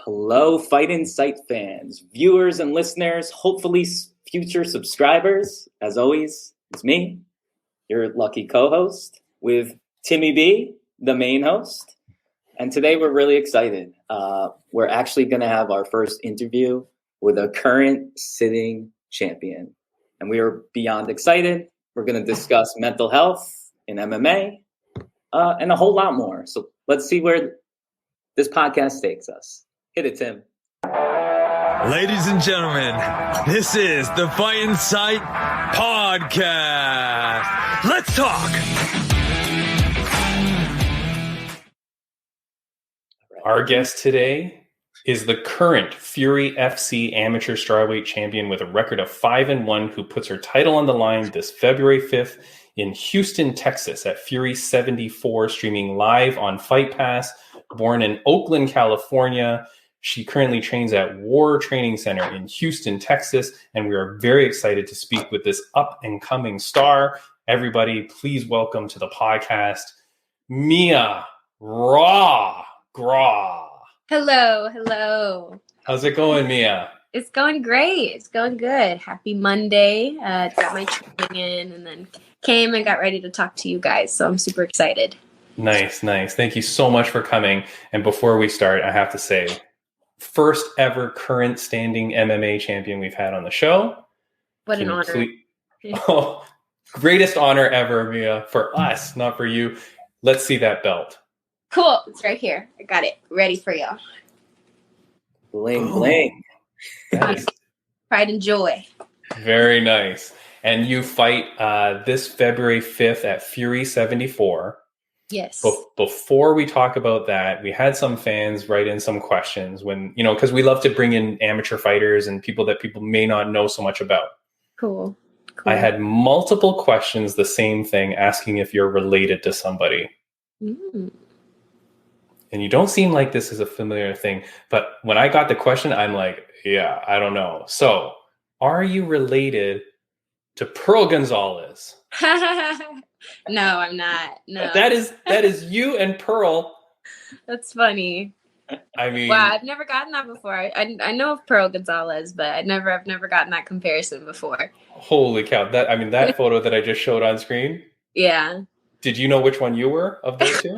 Hello, Fight Insight fans, viewers and listeners, hopefully future subscribers. As always, it's me, your lucky co-host, with Timmy B, the main host. And today we're really excited. We're actually going to have our first interview with a current sitting champion. And we are beyond excited. We're going to discuss mental health in MMA and a whole lot more. So let's see where this podcast takes us. Hit it, Tim. Ladies and gentlemen, this is the Fight Insight Podcast. Let's talk. Our guest today is the current FURY FC Amateur Strawweight Champion with a record of 5-1, who puts her title on the line this February 5th in Houston, Texas at FURY 74, streaming live on FIGHT PASS. Born in Oakland, California, she currently trains at War Training Center in Houston, Texas, and we are very excited to speak with this up-and-coming star. Everybody, please welcome to the podcast, Mia Grawe. Hello. How's it going, Mia? It's going great. It's going good. Happy Monday. Got my training in and then came and got ready to talk to you guys, so I'm super excited. Nice. Thank you so much for coming. And before we start, I have to say, first ever current standing MMA champion we've had on the show. What an honor. Greatest honor ever, Mia, for us, not for you. Let's see that belt. Cool. It's right here. I got it. Ready for y'all. Bling, bling. Nice. Pride and joy. Very nice. And you fight this February 5th at FURY 74. Yes. Before we talk about that, we had some fans write in some questions when, because we love to bring in amateur fighters and people that people may not know so much about. Cool. I had multiple questions, the same thing, asking if you're related to somebody. Mm. And you don't seem like this is a familiar thing, but when I got the question, I'm like, yeah, I don't know. So, are you related to Pearl Gonzalez? No, I'm not. No. That is you and Pearl. That's funny. I mean, wow, I've never gotten that before. I know of Pearl Gonzalez, but I've never gotten that comparison before. Holy cow! That photo that I just showed on screen. Yeah. Did you know which one you were of those two?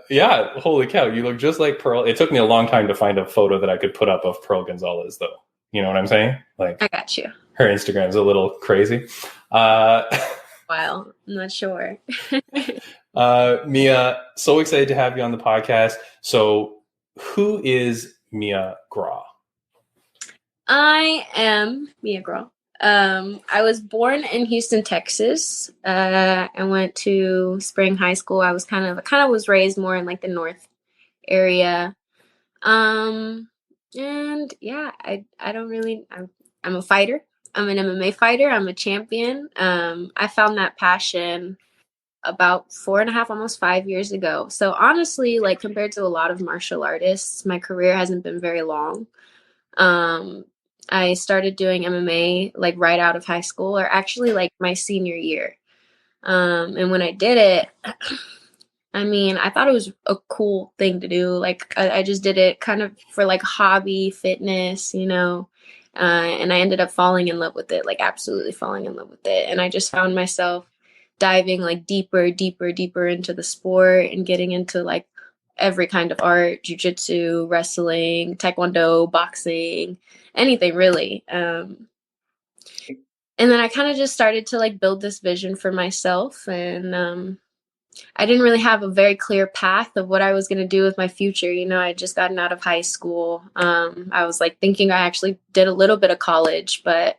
Yeah. Holy cow! You look just like Pearl. It took me a long time to find a photo that I could put up of Pearl Gonzalez, though. You know what I'm saying? Like, I got you. Her Instagram's a little crazy. Well, I'm not sure. Mia, so excited to have you on the podcast. So, who is Mia Grawe? I am Mia Grawe. I was born in Houston, Texas. I went to Spring High School. I was kind of was raised more in like the north area. And yeah, I'm a fighter. I'm an MMA fighter. I'm a champion. I found that passion about 4.5, almost 5 years ago. So honestly, like compared to a lot of martial artists, my career hasn't been very long. I started doing MMA like right out of high school, or actually like my senior year. And when I did it, I mean, I thought it was a cool thing to do. Like I just did it kind of for like hobby, fitness, and I ended up falling in love with it, like absolutely falling in love with it. And I just found myself diving like deeper into the sport and getting into like every kind of art, jiu-jitsu, wrestling, taekwondo, boxing, anything really. And then I kind of just started to like build this vision for myself. And I didn't really have a very clear path of what I was going to do with my future. I had just gotten out of high school. I was like thinking I actually did a little bit of college, but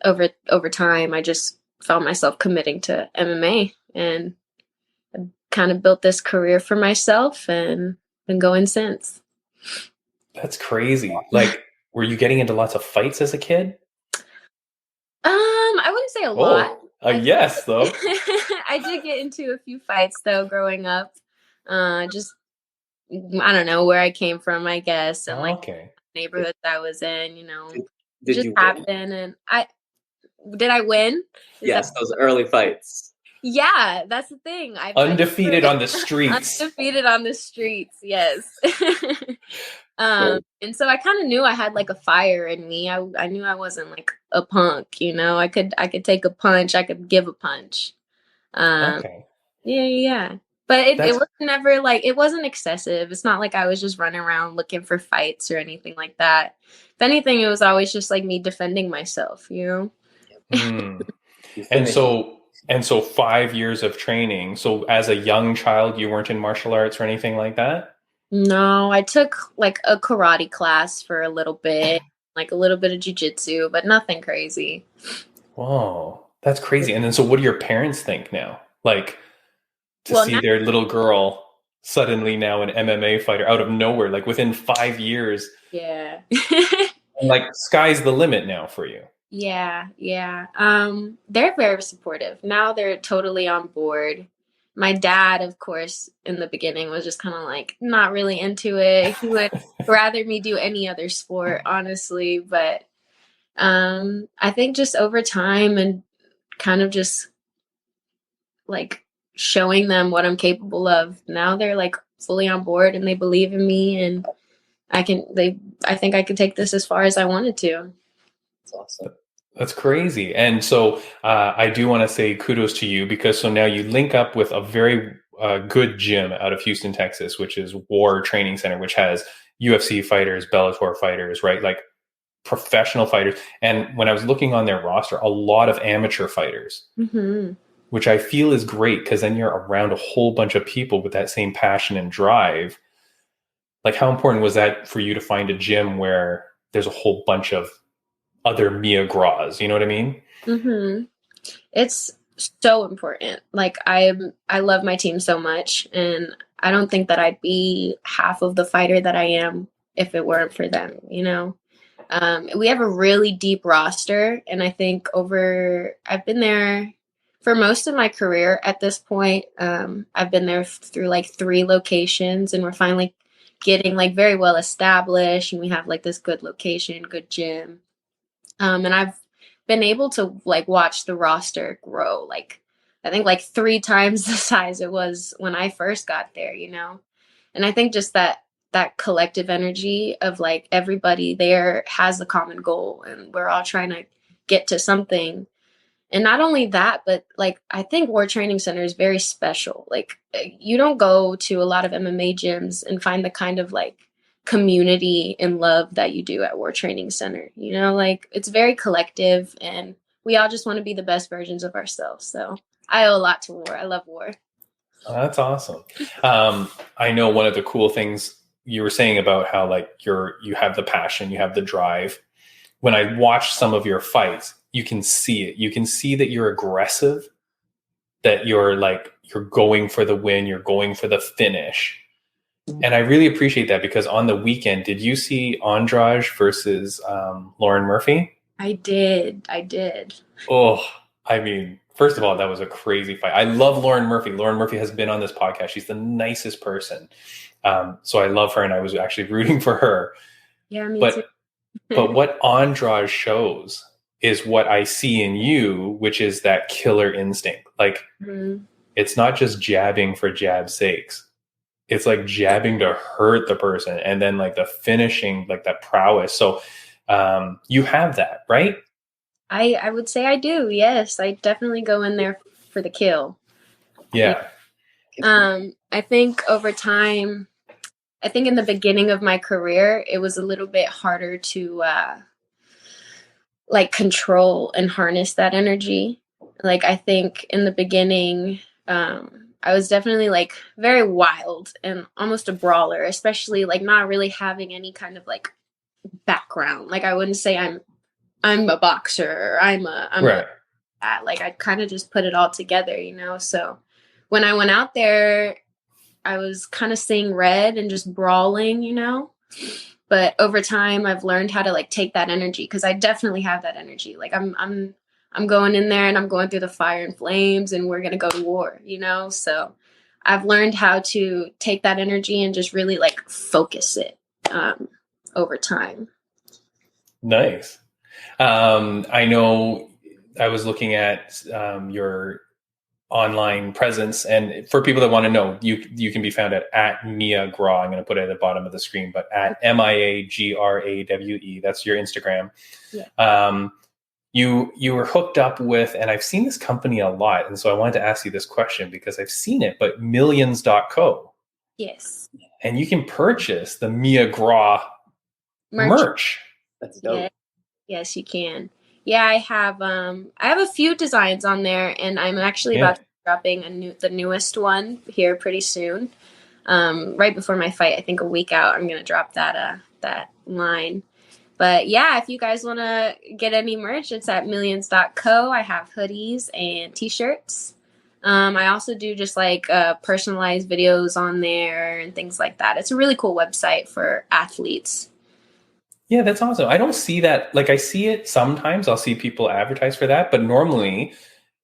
over time, I just found myself committing to MMA and I kind of built this career for myself and been going since. That's crazy. Like, were you getting into lots of fights as a kid? I wouldn't say a lot. Yes, though. I did get into a few fights though growing up. Just I don't know where I came from, I guess, and like neighborhoods I was in, Did just you happened. And I win? Yes, those early fights. Yeah, that's the thing. Undefeated on the streets. Undefeated on the streets, yes. And so I kind of knew I had like a fire in me. I knew I wasn't like a punk, you know. I could take a punch, I could give a punch. Okay. Yeah. But it That's was never like, it wasn't excessive. It's not like I was just running around looking for fights or anything like that. If anything, it was always just like me defending myself, you know? And so 5 years of training. So as a young child, you weren't in martial arts or anything like that? No, I took like a karate class for a little bit, like a little bit of jujitsu, but nothing crazy. Whoa, that's crazy. And then so what do your parents think now? Like to Well, see now, their little girl suddenly now an MMA fighter out of nowhere, like within 5 years. yeah. And like sky's the limit now for you. Yeah. They're very supportive. Now they're totally on board. My dad, of course, in the beginning was just kind of like not really into it. He would rather me do any other sport, honestly. But I think just over time and kind of just like showing them what I'm capable of, now they're like fully on board and they believe in me, and I think I could take this as far as I wanted to. That's awesome. That's crazy. And so I do want to say kudos to you, because so now you link up with a very good gym out of Houston, Texas, which is War Training Center, which has UFC fighters, Bellator fighters, right? Like professional fighters. And when I was looking on their roster, a lot of amateur fighters, which I feel is great, because then you're around a whole bunch of people with that same passion and drive. Like, how important was that for you to find a gym where there's a whole bunch of other Mia Graws, you know what I mean? It's so important. Like I love my team so much, and I don't think that I'd be half of the fighter that I am if it weren't for them, you know? We have a really deep roster, and I think I've been there for most of my career at this point. I've been there through like 3 locations, and we're finally getting like very well established, and we have like this good location, good gym. And I've been able to like watch the roster grow, like I think like 3 times the size it was when I first got there, you know? And I think just that collective energy of like everybody there has a common goal, and we're all trying to get to something. And not only that, but like I think War Training Center is very special. Like you don't go to a lot of MMA gyms and find the kind of like community and love that you do at War Training Center. You know, like it's very collective, and we all just want to be the best versions of ourselves. So I owe a lot to War. I love War. Oh, that's awesome. I know one of the cool things you were saying about how like you have the passion, you have the drive. When I watch some of your fights, you can see it. You can see that you're aggressive, that you're going for the win, you're going for the finish. And I really appreciate that, because on the weekend, did you see Andrade versus Lauren Murphy? I did. Oh, I mean, first of all, that was a crazy fight. I love Lauren Murphy. Lauren Murphy has been on this podcast. She's the nicest person. So I love her, and I was actually rooting for her. Yeah, me too. But what Andrade shows is what I see in you, which is that killer instinct. Like, it's not just jabbing for jab's sakes. It's like jabbing to hurt the person, and then like the finishing, like that prowess. So you have that, right? I would say I do. Yes, I definitely go in there for the kill. Yeah. I think over time, I think in the beginning of my career, it was a little bit harder to like control and harness that energy. Like I think in the beginning, I was definitely like very wild and almost a brawler, especially like not really having any kind of like background. Like I wouldn't say I'm a boxer, or I'm right. like I kind of just put it all together, you know? So when I went out there, I was kind of seeing red and just brawling, you know? But over time I've learned how to like take that energy, because I definitely have that energy. Like I'm going in there and I'm going through the fire and flames, and we're going to go to war, you know? So I've learned how to take that energy and just really like focus it over time. Nice. I know I was looking at your online presence. And for people that want to know, you can be found at Mia Grawe. I'm going to put it at the bottom of the screen, but at MIAGRAWE. That's your Instagram. Yeah. You were hooked up with, and I've seen this company a lot, and so I wanted to ask you this question because I've seen it, but millions.co. Yes. And you can purchase the Mia Grawe merch. That's dope. Yeah. Yes, you can. Yeah, I have a few designs on there, and I'm actually about to be dropping the newest one here pretty soon. Right before my fight, I think a week out, I'm gonna drop that line. But yeah, if you guys want to get any merch, it's at millions.co. I have hoodies and t-shirts. I also do just like personalized videos on there and things like that. It's a really cool website for athletes. Yeah, that's awesome. I don't see that. Like, I see it sometimes. I'll see people advertise for that, but normally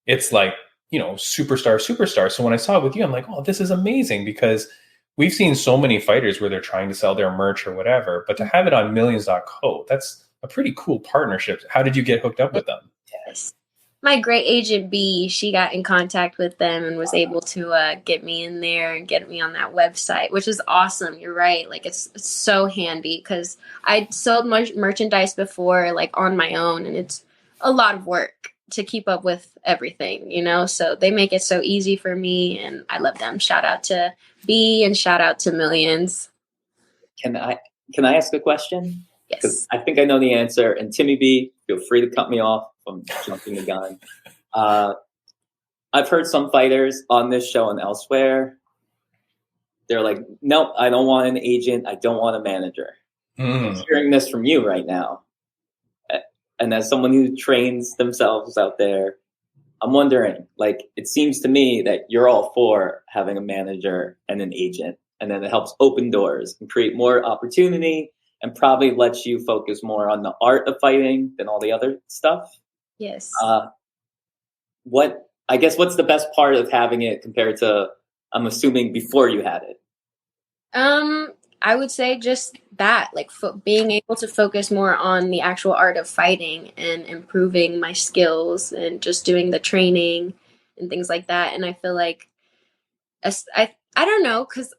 it's like, superstar. So when I saw it with you, I'm like, oh, this is amazing, because we've seen so many fighters where they're trying to sell their merch or whatever, but to have it on millions.co, that's a pretty cool partnership. How did you get hooked up with them? Yes. My great agent B, she got in contact with them and was able to get me in there and get me on that website, which is awesome. You're right. Like, it's so handy, because I sold merchandise before, like on my own, and it's a lot of work to keep up with everything, so they make it so easy for me, and I love them. Shout out to B and shout out to Millions. Can I ask a question? Yes. Because I think I know the answer. And Timmy B, feel free to cut me off if I'm jumping the gun. I've heard some fighters on this show and elsewhere, they're like, nope, I don't want an agent. I don't want a manager. I'm hearing this from you right now. And as someone who trains themselves out there, I'm wondering, like, it seems to me that you're all for having a manager and an agent, and then it helps open doors and create more opportunity and probably lets you focus more on the art of fighting than all the other stuff. Yes. What's the best part of having it compared to, I'm assuming, before you had it? I would say just that, like being able to focus more on the actual art of fighting and improving my skills and just doing the training and things like that. And I feel like I don't know, because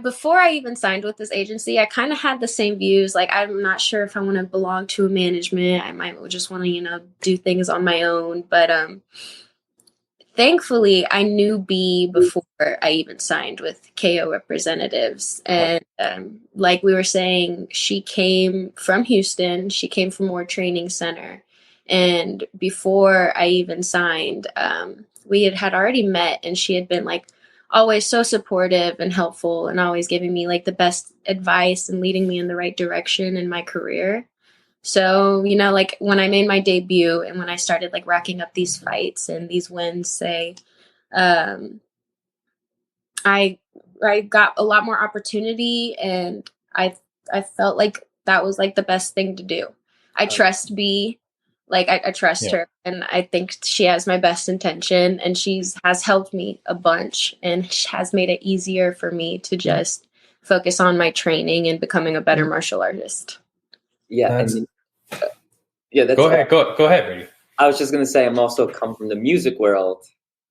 before I even signed with this agency, I kind of had the same views. Like, I'm not sure if I want to belong to a management. I might just want to, do things on my own. But thankfully, I knew B before I even signed with KO Representatives. And like we were saying, she came from Houston. She came from War Training Center. And before I even signed, we had already met, and she had been like always so supportive and helpful and always giving me like the best advice and leading me in the right direction in my career. So, like when I made my debut and when I started like racking up these fights and these wins, I got a lot more opportunity, and I felt like that was like the best thing to do. I trust B. Like, I trust her, and I think she has my best intention, and has helped me a bunch and has made it easier for me to just focus on my training and becoming a better martial artist. Yeah. That's Go ahead, Brady. I was just going to say, I'm also come from the music world,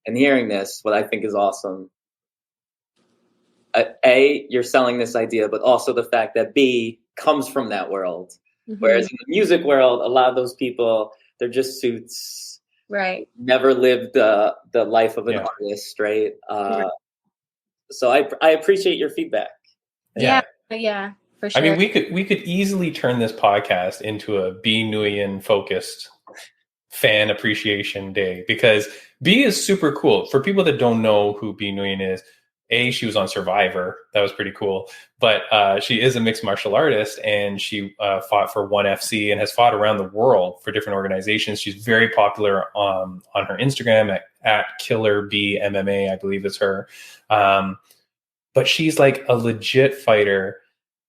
and hearing this, what I think is awesome, you're selling this idea, but also the fact that B comes from that world. Mm-hmm. Whereas in the music world, a lot of those people, they're just suits. Right. Never lived the life of an artist, right? So I appreciate your feedback. Yeah, for sure. I mean, we could easily turn this podcast into a Bi Nguyen focused fan appreciation day, because B is super cool. For people that don't know who Bi Nguyen is, she was on Survivor. That was pretty cool. But she is a mixed martial artist, and she fought for ONE FC and has fought around the world for different organizations. She's very popular on her Instagram at Killer B MMA, I believe is her. But she's like a legit fighter.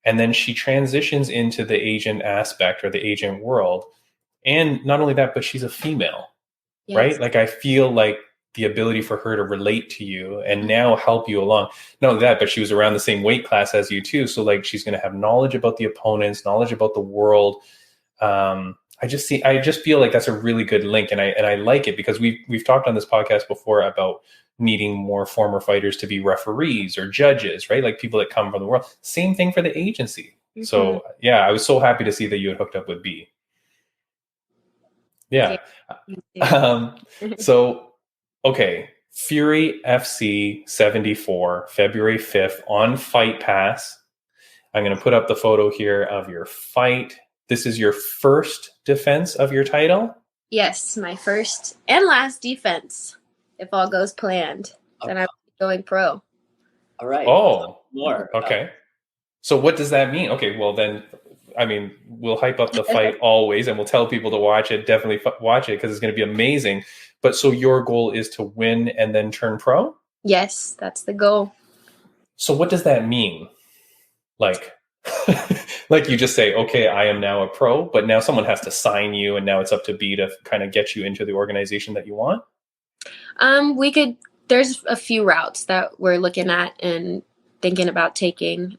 And then she transitions into the agent aspect or the agent world. And not only that, but she's a female, right? Like, I feel like the ability for her to relate to you and now help you along. Not only that, but she was around the same weight class as you too. So like, she's going to have knowledge about the opponents, knowledge about the world. I I just feel like that's a really good link, and I like it because we've talked on this podcast before about needing more former fighters to be referees or judges, right? Like people that come from the world. Same thing for the agency. Mm-hmm. So yeah, I was so happy to see that you had hooked up with B. Yeah. So okay, FURY FC74, February 5th on Fight Pass. I'm going to put up the photo here of your fight. This is your first defense of your title? Yes, my first and last defense, if all goes planned. Then I'm going pro. All right. Oh, more. Okay. So what does that mean? Okay, well then, I mean, we'll hype up the fight always, and we'll tell people to watch it. Definitely watch it because it's going to be amazing. But so your goal is to win and then turn pro? Yes, that's the goal. So what does that mean? Like, like you just say, okay, I am now a pro, but now someone has to sign you, and now it's up to B to kind of get you into the organization that you want? There's a few routes that we're looking at and thinking about taking.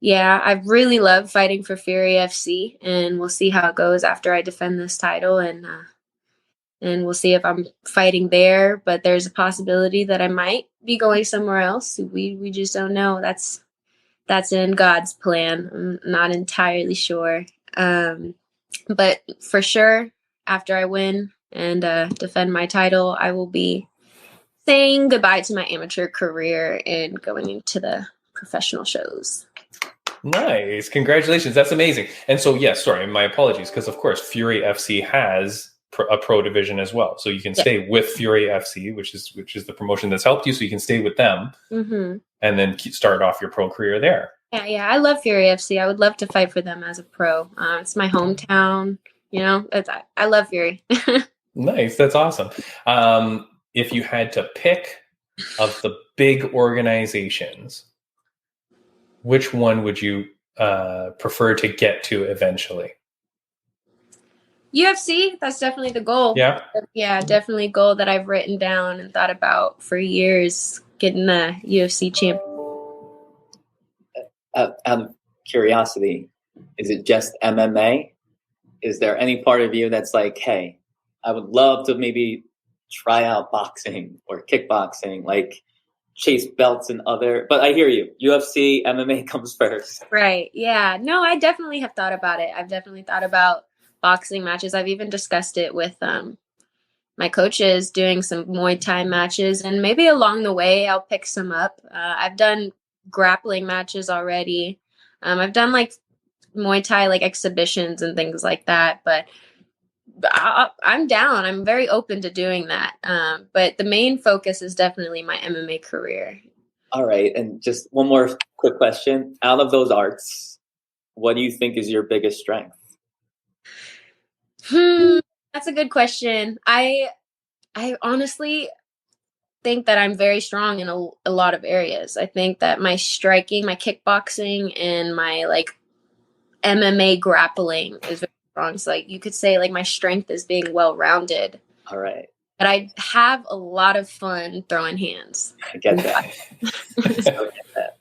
Yeah, I really love fighting for FURY FC, and we'll see how it goes after I defend this title, and we'll see if I'm fighting there, but there's a possibility that I might be going somewhere else. We just don't know. That's in God's plan. I'm not entirely sure. But for sure, after I win and defend my title, I will be saying goodbye to my amateur career and going into the professional shows. Nice. Congratulations. That's amazing. And so, yes, sorry, my apologies, because of course, FURY FC has a pro division as well. So you can stay with FURY FC, which is the promotion that's helped you. So you can stay with them and then start off your pro career there. Yeah. I love FURY FC. I would love to fight for them as a pro. It's my hometown. You know, I love FURY. Nice. That's awesome. If you had to pick of the big organizations, which one would you prefer to get to eventually? UFC, that's definitely the goal. Yeah, definitely a goal that I've written down and thought about for years, getting the UFC champ. Out of curiosity, is it just MMA? Is there any part of you that's like, hey, I would love to maybe try out boxing or kickboxing, like chase belts and other, but I hear you. UFC, MMA comes first. Right. Yeah. No, I definitely have thought about it. I've definitely thought about boxing matches. I've even discussed it with my coaches, doing some Muay Thai matches, and maybe along the way I'll pick some up. I've done grappling matches already. I've done like Muay Thai like exhibitions and things like that, but I'm down. I'm very open to doing that. But the main focus is definitely my MMA career. All right. And just one more quick question. Out of those arts, what do you think is your biggest strength? That's a good question. I honestly think that I'm very strong in a lot of areas. I think that my striking, my kickboxing, and my like MMA grappling is very strong. So like you could say like my strength is being well-rounded. All right. But I have a lot of fun throwing hands. I get that. I get that.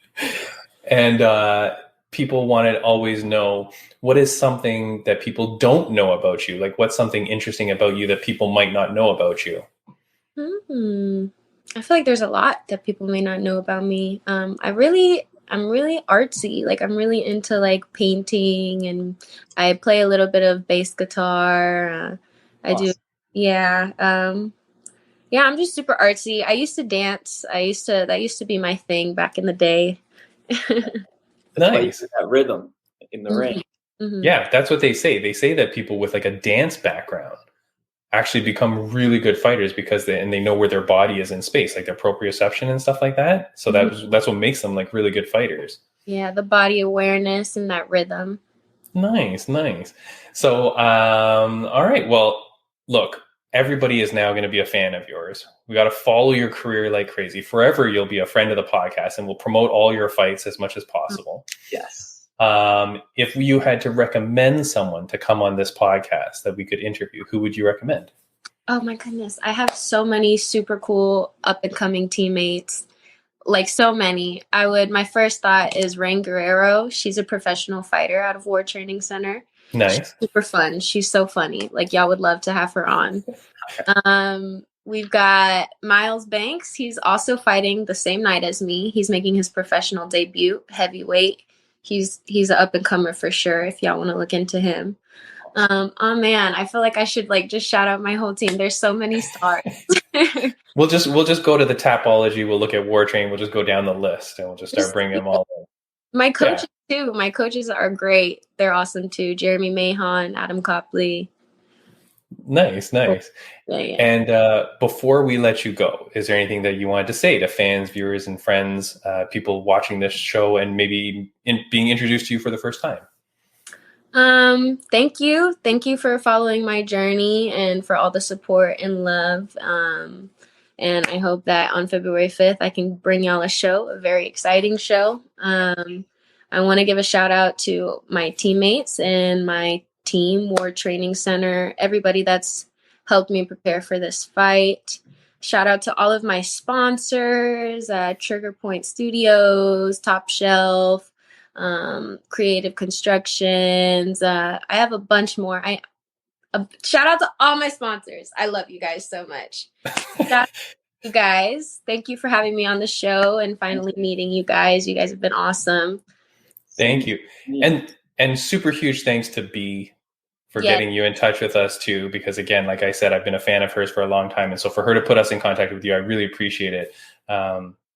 And people want to always know, what is something that people don't know about you? Like what's something interesting about you that people might not know about you? I feel like there's a lot that people may not know about me. I'm really artsy. Like I'm really into like painting, and I play a little bit of bass guitar. I do. Yeah. Yeah, I'm just super artsy. I used to dance. That used to be my thing back in the day. Nice. That rhythm in the ring. Mm-hmm. Yeah, that's what they say. They say that people with like a dance background actually become really good fighters because they know where their body is in space, like their proprioception and stuff like that. So that's what makes them like really good fighters. Yeah, the body awareness and that rhythm. Nice. So, all right. Well, look, everybody is now going to be a fan of yours. We got to follow your career like crazy. Forever, you'll be a friend of the podcast, and we'll promote all your fights as much as possible. Yes. If you had to recommend someone to come on this podcast that we could interview, who would you recommend? Oh my goodness. I have so many super cool up and coming teammates. Like so many. My first thought is Grawe. She's a professional fighter out of War Training Center. Nice. She's super fun. She's so funny. Like, y'all would love to have her on. We've got Miles Banks. He's also fighting the same night as me. He's making his professional debut, heavyweight. He's an up and comer for sure. If y'all want to look into him. Oh man, I feel like I should like just shout out my whole team. There's so many stars. We'll just go to the Tapology. We'll look at War Train. We'll just go down the list and we'll just start bringing them all in. My coaches too. My coaches are great. They're awesome too. Jeremy Mahon, Adam Copley. Nice. Yeah. And before we let you go, is there anything that you wanted to say to fans, viewers, and friends, people watching this show and maybe being introduced to you for the first time? Thank you. Thank you for following my journey and for all the support and love. And I hope that on February 5th, I can bring y'all a very exciting show. I want to give a shout out to my teammates and my team, War Training Center, everybody that's helped me prepare for this fight. Shout out to all of my sponsors, Trigger Point Studios, Top Shelf, Creative Constructions. I have a bunch more. Shout out to all my sponsors. I love you guys so much. Shout out to you guys. Thank you for having me on the show and finally meeting you guys. You guys have been awesome. Thank you. And super huge thanks to Bi for getting you in touch with us too, because again, like I said, I've been a fan of hers for a long time. And so for her to put us in contact with you, I really appreciate it.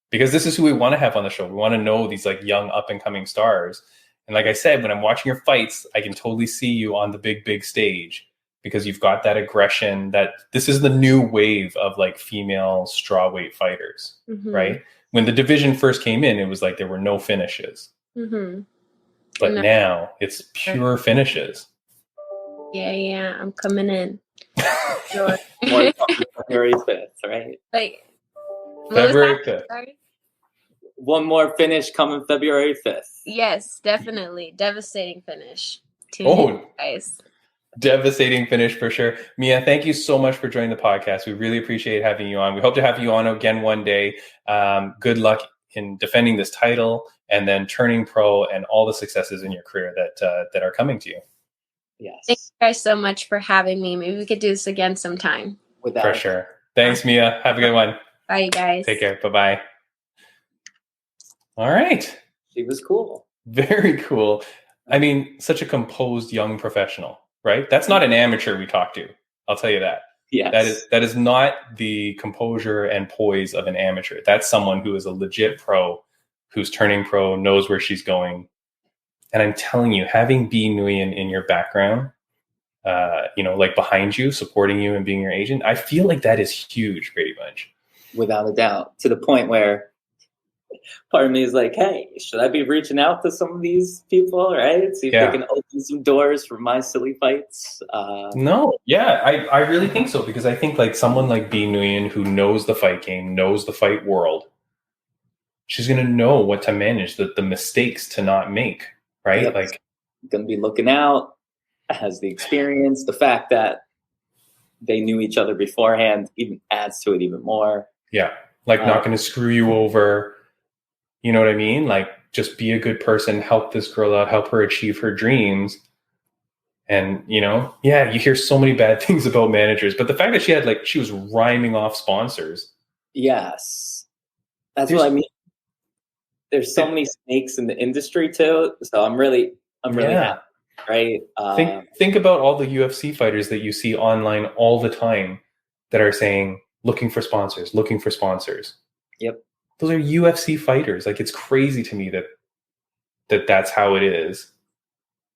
Because this is who we want to have on the show. We want to know these like young up and coming stars. And like I said, when I'm watching your fights, I can totally see you on the big stage because you've got that aggression. That this is the new wave of like female strawweight fighters, right? When the division first came in, it was like there were no finishes. But now it's pure finishes. Yeah, I'm coming in. More February 5th, right? Like, February 5th. Sorry? One more finish coming February 5th. Yes, definitely. Devastating finish. Guys. Devastating finish for sure. Mia, thank you so much for joining the podcast. We really appreciate having you on. We hope to have you on again one day. Good luck in defending this title and then turning pro and all the successes in your career that are coming to you. Yes. Thank you guys so much for having me. Maybe we could do this again sometime. For sure. Thanks, Mia. Have a good one. Bye, you guys. Take care. Bye-bye. All right. She was cool. Very cool. I mean, such a composed young professional, right? That's not an amateur we talked to. I'll tell you that. Yes. That is not the composure and poise of an amateur. That's someone who is a legit pro, who's turning pro, knows where she's going. And I'm telling you, having Bi Nguyen in your background, like behind you, supporting you and being your agent, I feel like that is huge, Braydbunch. Without a doubt. To the point where part of me is like, hey, should I be reaching out to some of these people, right? See if they can open some doors for my silly fights. No. Yeah, I really think so, because I think like someone like Bi Nguyen who knows the fight game, knows the fight world, she's going to know what to manage, the mistakes to not make, right? Yep. Like, going to be looking out, has the experience, the fact that they knew each other beforehand even adds to it even more. Yeah. Like not going to screw you over. You know what I mean? Like just be a good person, help this girl out, help her achieve her dreams. And, you hear so many bad things about managers, but the fact that she was rhyming off sponsors. Yes. That's what I mean. There's so many snakes in the industry too. So I'm really happy, right? Think about all the UFC fighters that you see online all the time that are saying, looking for sponsors. Yep. Those are UFC fighters. Like, it's crazy to me that's how it is.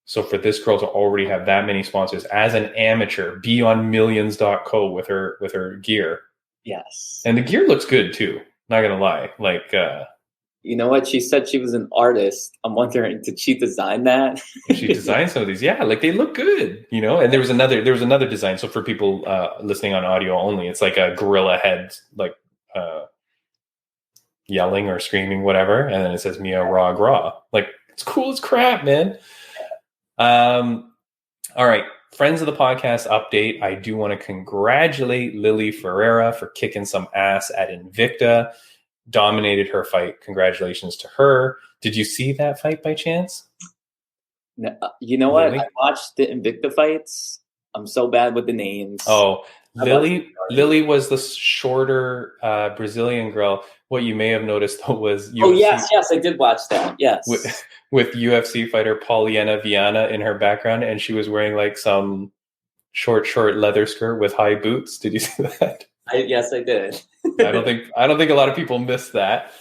So for this girl to already have that many sponsors as an amateur, be on millions.co with her gear. Yes. And the gear looks good too. Not going to lie. Like, you know what? She said she was an artist. I'm wondering, did she design that? She designed some of these. Yeah. Like they look good, and there was another design. So for people listening on audio only, it's like a gorilla head, like, yelling or screaming, whatever. And then it says Mia Raw Grawe. Like, it's cool as crap, man. All right. Friends of the podcast update. I do want to congratulate Lily Ferreira for kicking some ass at Invicta. Dominated her fight. Congratulations to her. Did you see that fight by chance? No, you know what? Lily? I watched the Invicta fights. I'm so bad with the names. Oh, I Lily was the shorter Brazilian girl. What you may have noticed though was Oh, UFC, yes, I did watch that. Yes. with UFC fighter Poliana Viana in her background, and she was wearing like some short leather skirt with high boots. Did you see that? Yes, I did. I don't think a lot of people missed that.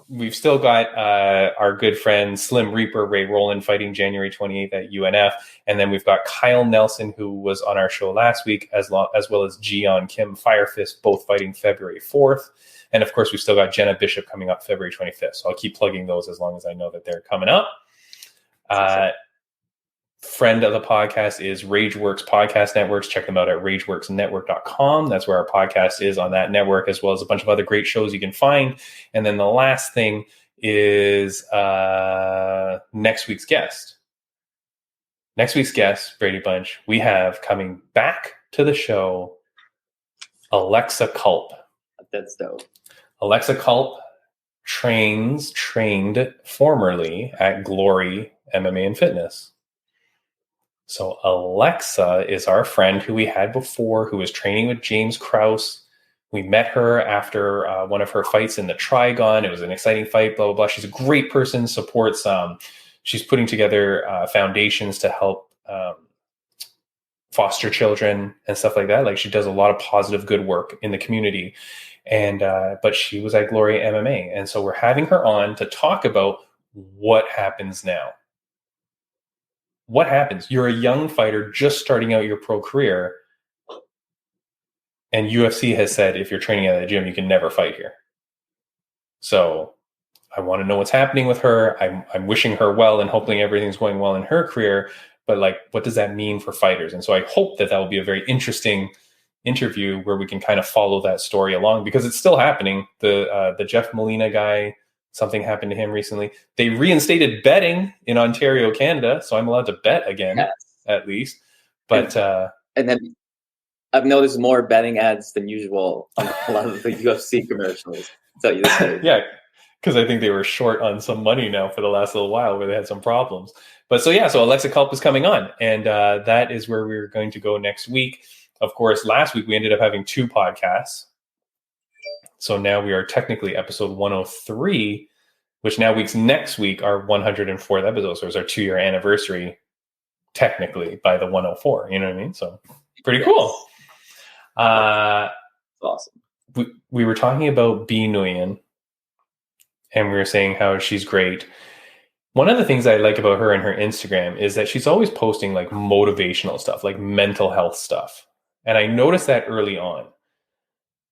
We've still got our good friend Slim Reaper Ray Rowland fighting January 28th at UNF, and then we've got Kyle Nelson, who was on our show last week, as well as Jian Kim Firefist, both fighting February 4th. And of course, we've still got Jenna Bishop coming up February 25th. So I'll keep plugging those as long as I know that they're coming up. Friend of the podcast is Rageworks Podcast Networks. Check them out at rageworksnetwork.com. That's where our podcast is on that network, as well as a bunch of other great shows you can find. And then the last thing is next week's guest. Next week's guest, Brady Bunch, we have coming back to the show, Alexa Culp. That's dope. Alexa Culp trained formerly at Glory MMA and Fitness. So Alexa is our friend who we had before, who was training with James Krause. We met her after one of her fights in the Trigon. It was an exciting fight, blah, blah, blah. She's a great person, supports, she's putting together foundations to help foster children and stuff like that. Like, she does a lot of positive, good work in the community. And but she was at Glory MMA. And so we're having her on to talk about what happens now. What happens? You're a young fighter just starting out your pro career, and UFC has said if you're training at a gym, you can never fight here. So I want to know what's happening with her. I'm wishing her well and hoping everything's going well in her career. But like, what does that mean for fighters? And so I hope that will be a very interesting interview where we can kind of follow that story along, because it's still happening. The Jeff Molina guy, something happened to him recently. They reinstated betting in Ontario, Canada, so I'm allowed to bet again, yes, at least. But and then I've noticed more betting ads than usual on a lot of the UFC commercials. Tell you this. Yeah, because I think they were short on some money now for the last little while, where they had some problems. But so Alexa Culp is coming on, and that is where we're going to go next week. Of course, last week we ended up having 2 podcasts. So now we are technically episode 103, which next week are 104th episodes. So it's our 2-year anniversary, technically, by the 104. You know what I mean? So pretty cool. Awesome. We were talking about Bi Nguyen, and we were saying how she's great. One of the things I like about her and her Instagram is that she's always posting like motivational stuff, like mental health stuff. And I noticed that early on.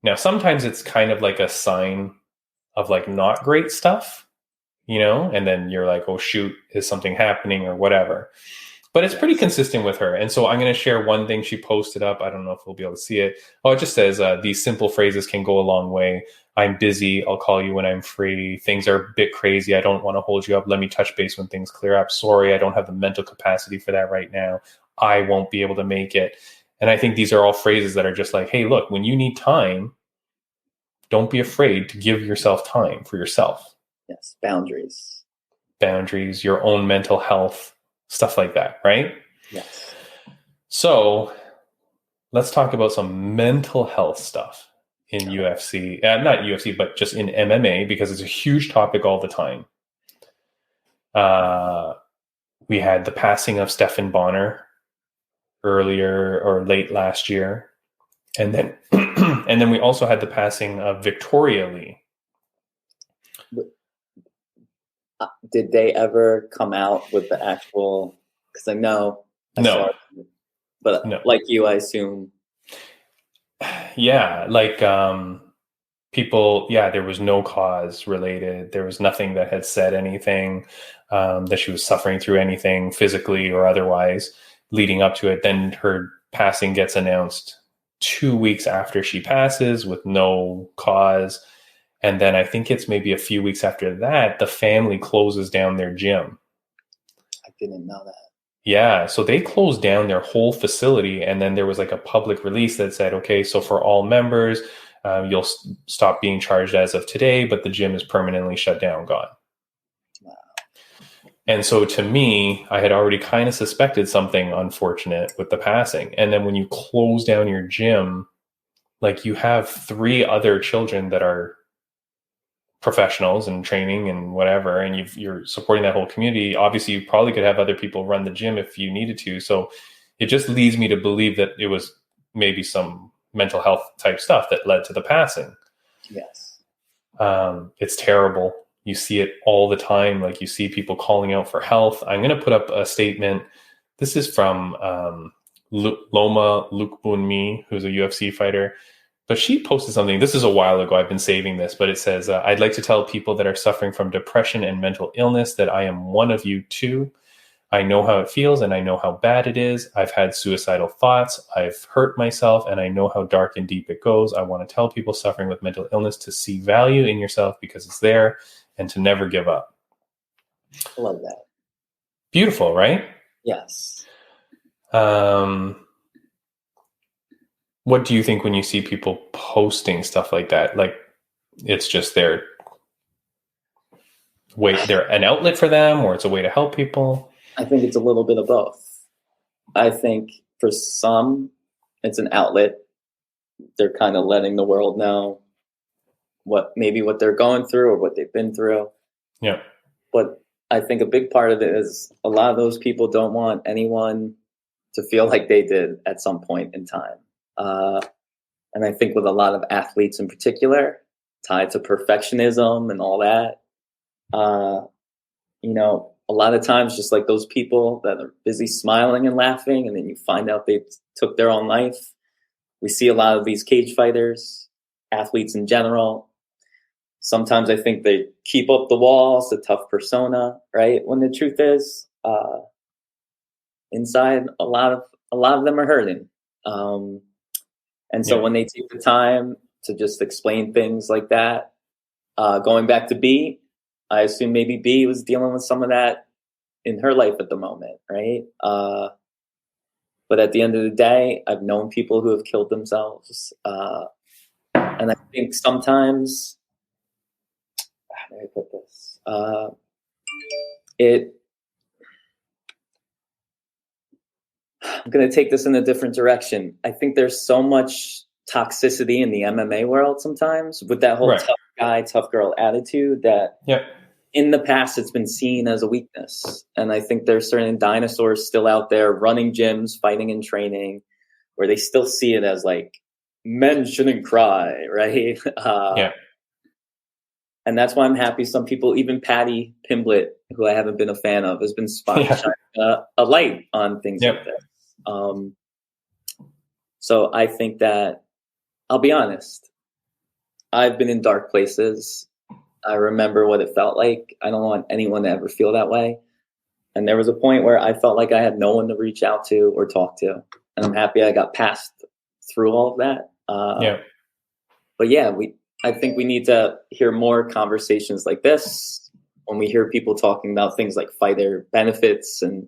Now, sometimes it's kind of like a sign of like not great stuff, you know, and then you're like, oh, shoot, is something happening or whatever. But it's pretty consistent with her. And so I'm going to share one thing she posted up. I don't know if we'll be able to see it. Oh, it just says, these simple phrases can go a long way. I'm busy. I'll call you when I'm free. Things are a bit crazy. I don't want to hold you up. Let me touch base when things clear up. Sorry, I don't have the mental capacity for that right now. I won't be able to make it. And I think these are all phrases that are just like, hey, look, when you need time, don't be afraid to give yourself time for yourself. Yes, boundaries. Boundaries, your own mental health, stuff like that, right? Yes. So let's talk about some mental health stuff in UFC. Not UFC, but just in MMA, because it's a huge topic all the time. We had the passing of Stephan Bonner earlier or late last year. And then and then we also had the passing of Victoria Lee. Did they ever come out with the actual, because I know I saw it, but no. Like you, I assume. Yeah, like people, there was no cause related. There was nothing that had said anything, that she was suffering through anything physically or otherwise leading up to it. Then her passing gets announced 2 weeks after she passes with no cause. And then I think it's maybe a few weeks after that, the family closes down their gym. I didn't know that. Yeah, so they closed down their whole facility. And then there was like a public release that said, okay, so for all members, you'll stop being charged as of today, but the gym is permanently shut down, gone. Wow. And so to me, I had already kind of suspected something unfortunate with the passing. And then when you close down your gym, like you have 3 other children that are professionals and training and whatever, and you're supporting that whole community. Obviously, you probably could have other people run the gym if you needed to. So it just leads me to believe that it was maybe some mental health type stuff that led to the passing. Yes. It's terrible. You see it all the time. Like you see people calling out for health. I'm going to put up a statement. This is from Loma Lukbunmi, who's a UFC fighter. But she posted something. This is a while ago. I've been saving this, but it says, I'd like to tell people that are suffering from depression and mental illness that I am one of you too. I know how it feels and I know how bad it is. I've had suicidal thoughts. I've hurt myself and I know how dark and deep it goes. I want to tell people suffering with mental illness to see value in yourself because it's there and to never give up. I love that. Beautiful, right? Yes. What do you think when you see people posting stuff like that? Like it's just they're an outlet for them, or it's a way to help people? I think it's a little bit of both. I think for some, it's an outlet. They're kind of letting the world know what they're going through or what they've been through. Yeah. But I think a big part of it is a lot of those people don't want anyone to feel like they did at some point in time. And I think with a lot of athletes in particular, tied to perfectionism and all that, a lot of times just like those people that are busy smiling and laughing, and then you find out they took their own life. We see a lot of these cage fighters, athletes in general. Sometimes I think they keep up the walls, the tough persona, right? When the truth is, inside, a lot of them are hurting. And so when they take the time to just explain things like that, going back to Bi, I assume maybe Bi was dealing with some of that in her life at the moment, right? But at the end of the day, I've known people who have killed themselves. And I think sometimes, how do I put this? I'm going to take this in a different direction. I think there's so much toxicity in the MMA world sometimes with that whole tough guy, tough girl attitude that in the past it's been seen as a weakness. And I think there's certain dinosaurs still out there running gyms, fighting and training, where they still see it as like, men shouldn't cry, right? And that's why I'm happy some people, even Patty Pimblett, who I haven't been a fan of, has been shining a light on things like this. So I think that, I'll be honest, I've been in dark places. I remember what it felt like. I don't want anyone to ever feel that way. And there was a point where I felt like I had no one to reach out to or talk to. And I'm happy I got past through all of that. But I think we need to hear more conversations like this. When we hear people talking about things like fighter benefits and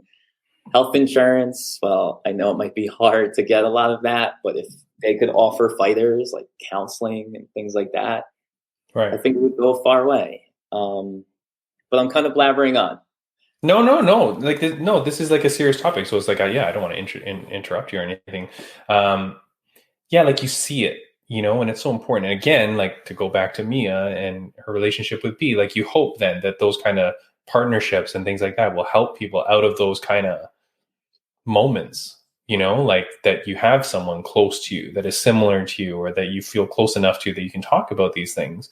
health insurance, well, I know it might be hard to get a lot of that, but if they could offer fighters like counseling and things like that, I think it would go a far way. But I'm kind of blabbering on. No. Like, this is like a serious topic. So it's like, I don't want to interrupt you or anything. Like you see it, and it's so important. And again, like to go back to Mia and her relationship with Bi, like you hope then that those kind of partnerships and things like that will help people out of those kind of moments, like that you have someone close to you that is similar to you, or that you feel close enough to that you can talk about these things.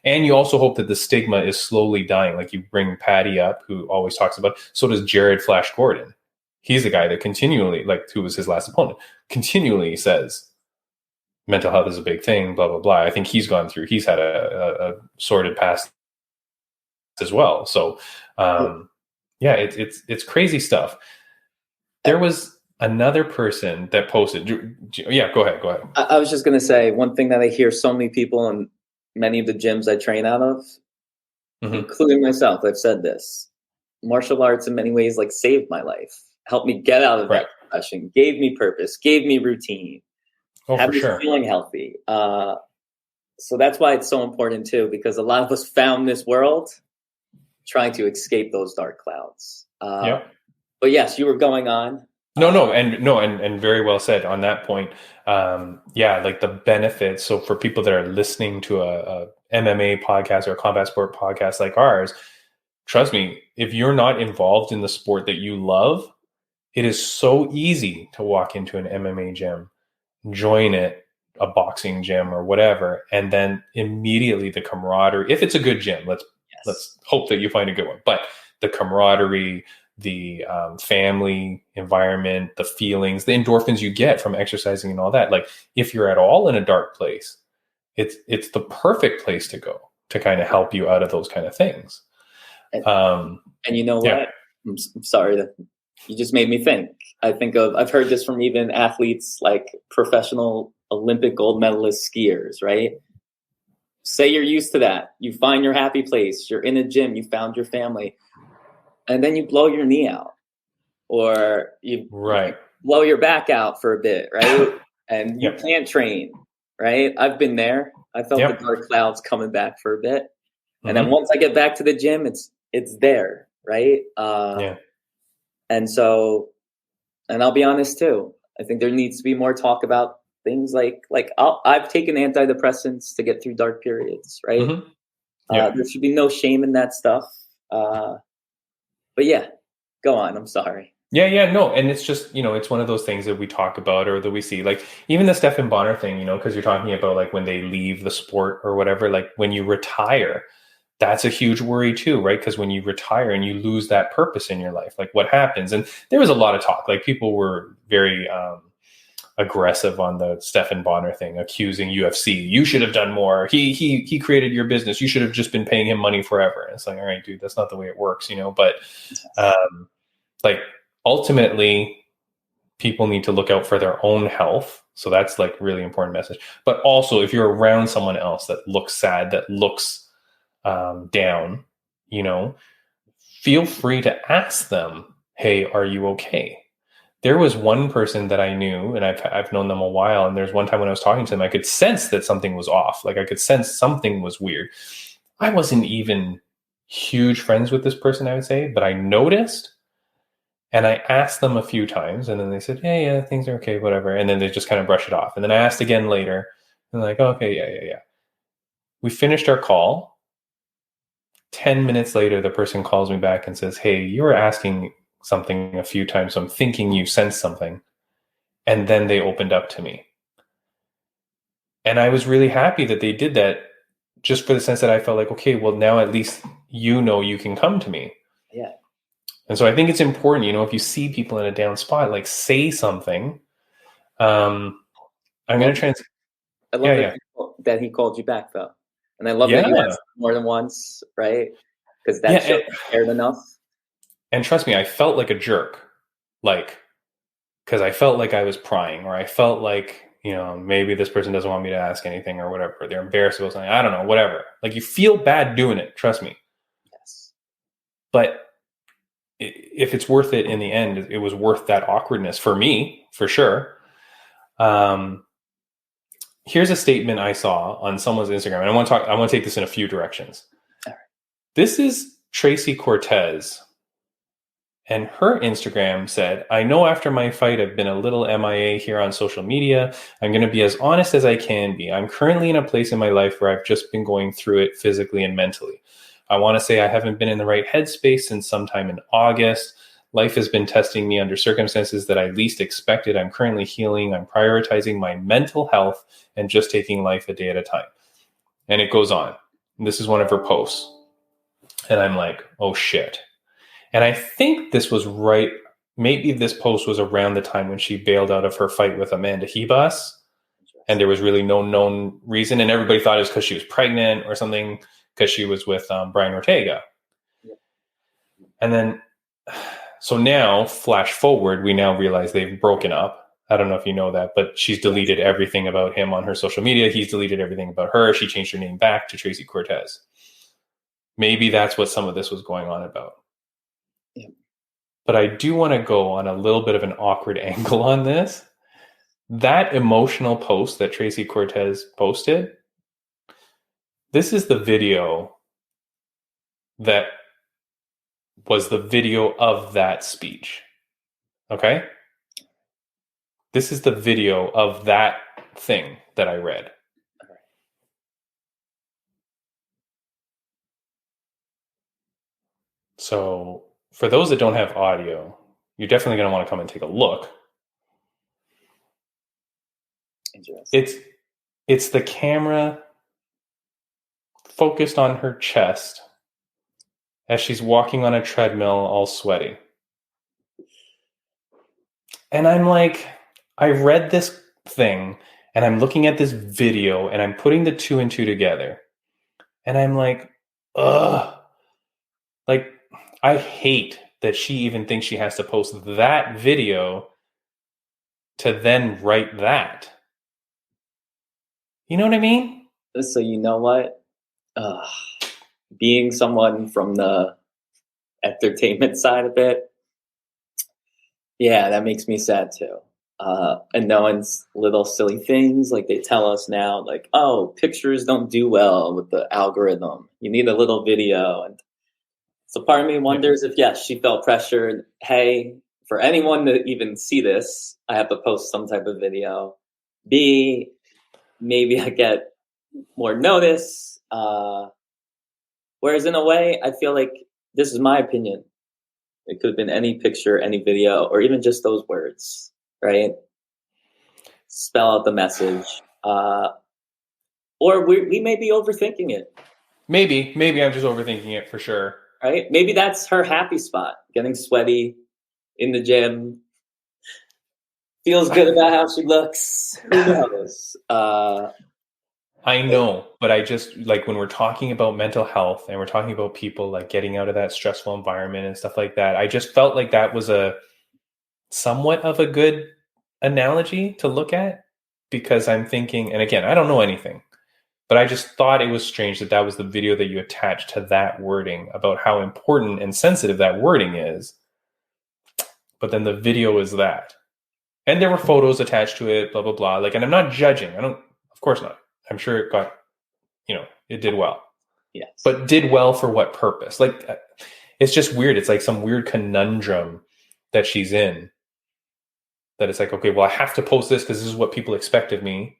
And you also hope that the stigma is slowly dying. Like you bring Patty up, who always talks about, so does Jared Flash Gordon. He's the guy that continually, like who was his last opponent, continually says mental health is a big thing, blah, blah, blah. I think he's had a sordid past as well. So it's crazy stuff. There was another person that posted. Go ahead. I was just going to say one thing that I hear so many people in many of the gyms I train out of, including myself, I've said this. Martial arts in many ways like saved my life, helped me get out of that depression, gave me purpose, gave me routine, had me feeling healthy. So that's why it's so important too, because a lot of us found this world trying to escape those dark clouds. Yep. But yes, you were going on. And very well said on that point. Like the benefits. So for people that are listening to a MMA podcast or a combat sport podcast like ours, trust me, if you're not involved in the sport that you love, it is so easy to walk into an MMA gym, join it, a boxing gym or whatever, and then immediately the camaraderie, if it's a good gym, let's hope that you find a good one, but the camaraderie, the family environment, the feelings, the endorphins you get from exercising and all that. Like if you're at all in a dark place, it's the perfect place to go to kind of help you out of those kind of things. And you know what? I'm sorry that you just made me think. I've heard this from even athletes like professional Olympic gold medalist skiers, right? Say you're used to that. You find your happy place. You're in a gym. You found your family. And then you blow your knee out. Or you blow your back out for a bit, right? And you can't train, right? I've been there. I felt the dark clouds coming back for a bit. And then once I get back to the gym, it's there, right? And so, and I'll be honest too, I think there needs to be more talk about things like I've taken antidepressants to get through dark periods, right? There should be no shame in that stuff. But yeah, go on. I'm sorry. No. And it's just, it's one of those things that we talk about or that we see, like even the Stephan Bonnar thing, because you're talking about like when they leave the sport or whatever, like when you retire, that's a huge worry too, right? Because when you retire and you lose that purpose in your life, like what happens? And there was a lot of talk, like people were very aggressive on the Stephan Bonnar thing, accusing UFC, you should have done more. He created your business. You should have just been paying him money forever. And it's like, all right, dude, that's not the way it works, But like ultimately, people need to look out for their own health. So that's like really important message. But also, if you're around someone else that looks sad, that looks down, feel free to ask them, hey, are you okay? There was one person that I knew, and I've known them a while, and there's one time when I was talking to them, I could sense that something was off. Like I could sense something was weird. I wasn't even huge friends with this person, I would say, but I noticed, and I asked them a few times, and then they said, yeah, things are okay, whatever. And then they just kind of brush it off. And then I asked again later, and they're like, oh, okay, yeah. We finished our call. 10 minutes later, the person calls me back and says, hey, you were asking something a few times, so I'm thinking you sensed something. And then they opened up to me. And I was really happy that they did that, just for the sense that I felt like, okay, well, now at least you can come to me. Yeah. And so I think it's important, if you see people in a down spot, like say something. I'm going to I love that he called you back, though. And I love that you asked more than once, right? Because that shows you cared enough. And trust me, I felt like a jerk. Like, because I felt like I was prying, or I felt like, maybe this person doesn't want me to ask anything or whatever. Or they're embarrassed about something. I don't know, whatever. Like you feel bad doing it. Trust me. Yes. But if it's worth it in the end, it was worth that awkwardness for me, for sure. Here's a statement I saw on someone's Instagram, and I want to take this in a few directions. All right. This is Tracy Cortez, and her Instagram said, I know after my fight, I've been a little MIA here on social media. I'm going to be as honest as I can be. I'm currently in a place in my life where I've just been going through it physically and mentally. I want to say I haven't been in the right headspace since sometime in August. Life has been testing me under circumstances that I least expected. I'm currently healing. I'm prioritizing my mental health and just taking life a day at a time. And it goes on. And this is one of her posts. And I'm like, oh shit. And I think this was right. Maybe this post was around the time when she bailed out of her fight with Amanda Hebus. And there was really no known reason. And everybody thought it was because she was pregnant or something, because she was with Brian Ortega. And then, so now, flash forward, we now realize they've broken up. I don't know if you know that, but she's deleted everything about him on her social media. He's deleted everything about her. She changed her name back to Tracy Cortez. Maybe that's what some of this was going on about. Yeah. But I do want to go on a little bit of an awkward angle on this. That emotional post that Tracy Cortez posted, this is the video that was the video of that speech. Okay? This is the video of that thing that I read. So for those that don't have audio, you're definitely going to want to come and take a look. Interesting. It's the camera focused on her chest as she's walking on a treadmill all sweaty. And I'm like, I read this thing and I'm looking at this video and I'm putting the two and two together. And I'm like, ugh. Like, I hate that she even thinks she has to post that video to then write that. You know what I mean? So you know what? Being someone from the entertainment side of it, yeah, that makes me sad too. And knowing little silly things like they tell us now, like, oh, pictures don't do well with the algorithm. You need a little video. And so part of me wonders if, yes, she felt pressured. Hey, for anyone to even see this, I have to post some type of video. B, maybe I get more notice. Whereas in a way, I feel like, this is my opinion, it could have been any picture, any video, or even just those words, right? Spell out the message. Or we may be overthinking it. Maybe I'm just overthinking it for sure. Right? Maybe that's her happy spot, getting sweaty in the gym. Feels good about how she looks. Who knows? I know, but I just, like, when we're talking about mental health and we're talking about people like getting out of that stressful environment and stuff like that, I just felt like that was a somewhat of a good analogy to look at, because I'm thinking, and again, I don't know anything, but I just thought it was strange that that was the video that you attached to that wording about how important and sensitive that wording is. But then the video is that. And there were photos attached to it, blah, blah, blah. Like, and I'm not judging. Of course not. I'm sure it got, it did well. Yes. But did well for what purpose? Like, it's just weird. It's like some weird conundrum that she's in. That it's like, okay, well, I have to post this because this is what people expect of me.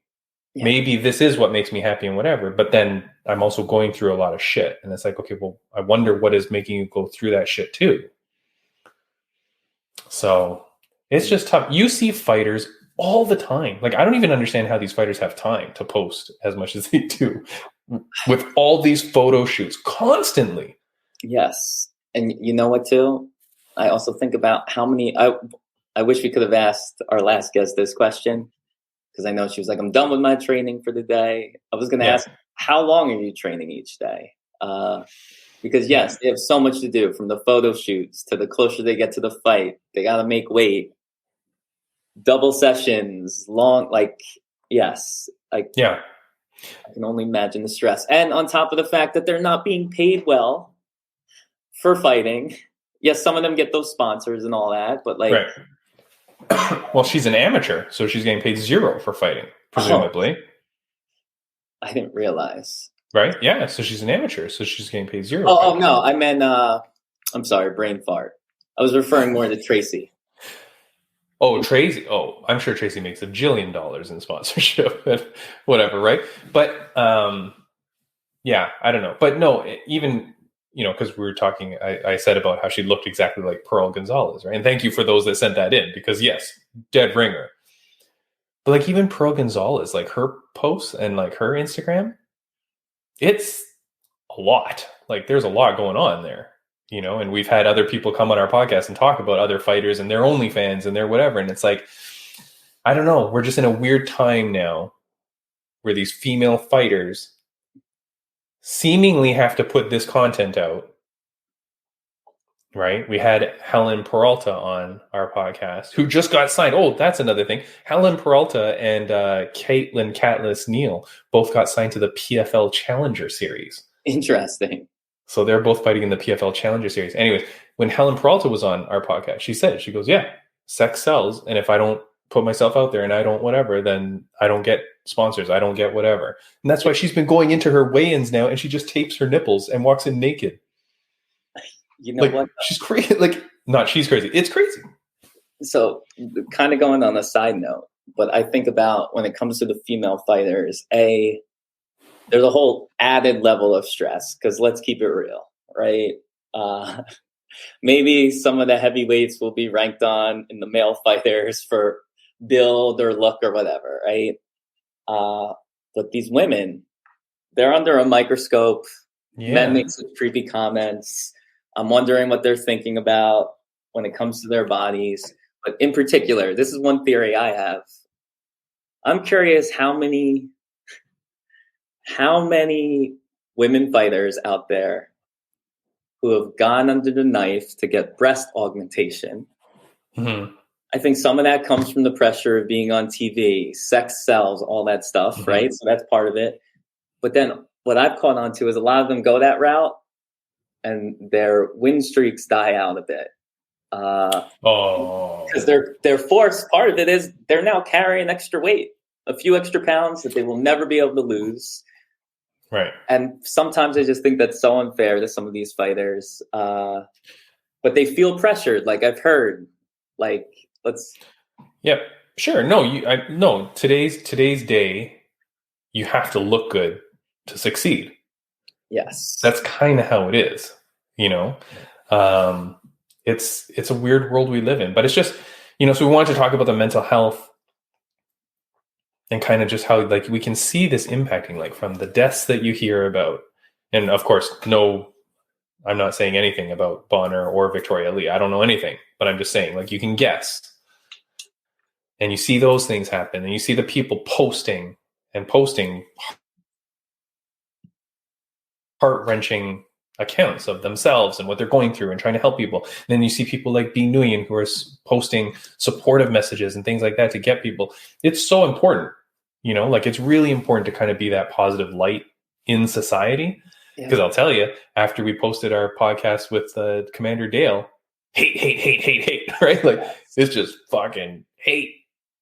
Yeah. Maybe this is what makes me happy and whatever. But then I'm also going through a lot of shit. And it's like, okay, well, I wonder what is making you go through that shit too. So it's just tough. You see fighters all the time. Like, I don't even understand how these fighters have time to post as much as they do with all these photo shoots constantly. Yes. And you know what, too? I also think about how many, I wish we could have asked our last guest this question, because I know she was like, I'm done with my training for the day. I was going to ask, how long are you training each day? Because yes, they have so much to do, from the photo shoots to the closer they get to the fight. They got to make weight. Double sessions, long, yes. I can only imagine the stress. And on top of the fact that they're not being paid well for fighting. Yes, some of them get those sponsors and all that, but right. Well, she's an amateur, so she's getting paid $0 for fighting, presumably. I didn't realize. Right? Yeah, so she's an amateur, so she's getting paid $0. Oh no, I meant, I'm sorry, brain fart. I was referring more to Tracy. Oh, Tracy. Oh, I'm sure Tracy makes $1 jillion in sponsorship and whatever, right? But yeah, I don't know. But no, even, because we were talking, I said about how she looked exactly like Pearl Gonzalez, right? And thank you for those that sent that in, because yes, dead ringer. But like, even Pearl Gonzalez, like her posts and like her Instagram, it's a lot. Like, there's a lot going on there. And we've had other people come on our podcast and talk about other fighters and their OnlyFans and their whatever. And it's like, I don't know. We're just in a weird time now where these female fighters seemingly have to put this content out, right? We had Helen Peralta on our podcast, who just got signed. Oh, that's another thing. Helen Peralta and Caitlin Catlis Neal both got signed to the PFL Challenger Series. Interesting. So they're both fighting in the PFL Challenger Series. Anyways, when Helen Peralta was on our podcast, she goes, yeah, sex sells. And if I don't put myself out there and I don't whatever, then I don't get sponsors. I don't get whatever. And that's why she's been going into her weigh-ins now, and she just tapes her nipples and walks in naked. You know like, what? she's crazy. Like, not she's crazy. It's crazy. So kind of going on a side note, but I think about when it comes to the female fighters, there's a whole added level of stress because let's keep it real, right? Maybe some of the heavyweights will be ranked on in the male fighters for build or look or whatever, right? But these women, they're under a microscope. Yeah. Men make such creepy comments. I'm wondering what they're thinking about when it comes to their bodies. But in particular, this is one theory I have. I'm curious how many women fighters out there who have gone under the knife to get breast augmentation. Mm-hmm. I think some of that comes from the pressure of being on TV, sex sells, all that stuff, Mm-hmm. right? So that's part of it. But then what I've caught on to is a lot of them go that route and their win streaks die out a bit. Because they're forced. Part of it is they're now carrying extra weight, a few extra pounds that they will never be able to lose. Right. And sometimes I just think that's so unfair to some of these fighters. But they feel pressured. Like I've heard, like let's. Yep. Sure. No. Today's day, you have to look good to succeed. Yes. That's kind of how it is. You know. It's a weird world we live in, but it's just, so we wanted to talk about the mental health and kind of just how like we can see this impacting, like from the deaths that you hear about. And of course, no, I'm not saying anything about Bonner or Victoria Lee. I don't know anything, but I'm just saying, like, you can guess. And you see those things happen and you see the people posting heart-wrenching accounts of themselves and what they're going through and trying to help people. And then you see people like Bi Nguyen who are posting supportive messages and things like that to get people. It's so important, like it's really important to kind of be that positive light in society. Because I'll tell you, after we posted our podcast with Commander Dale, hate, right? Like it's just fucking hate,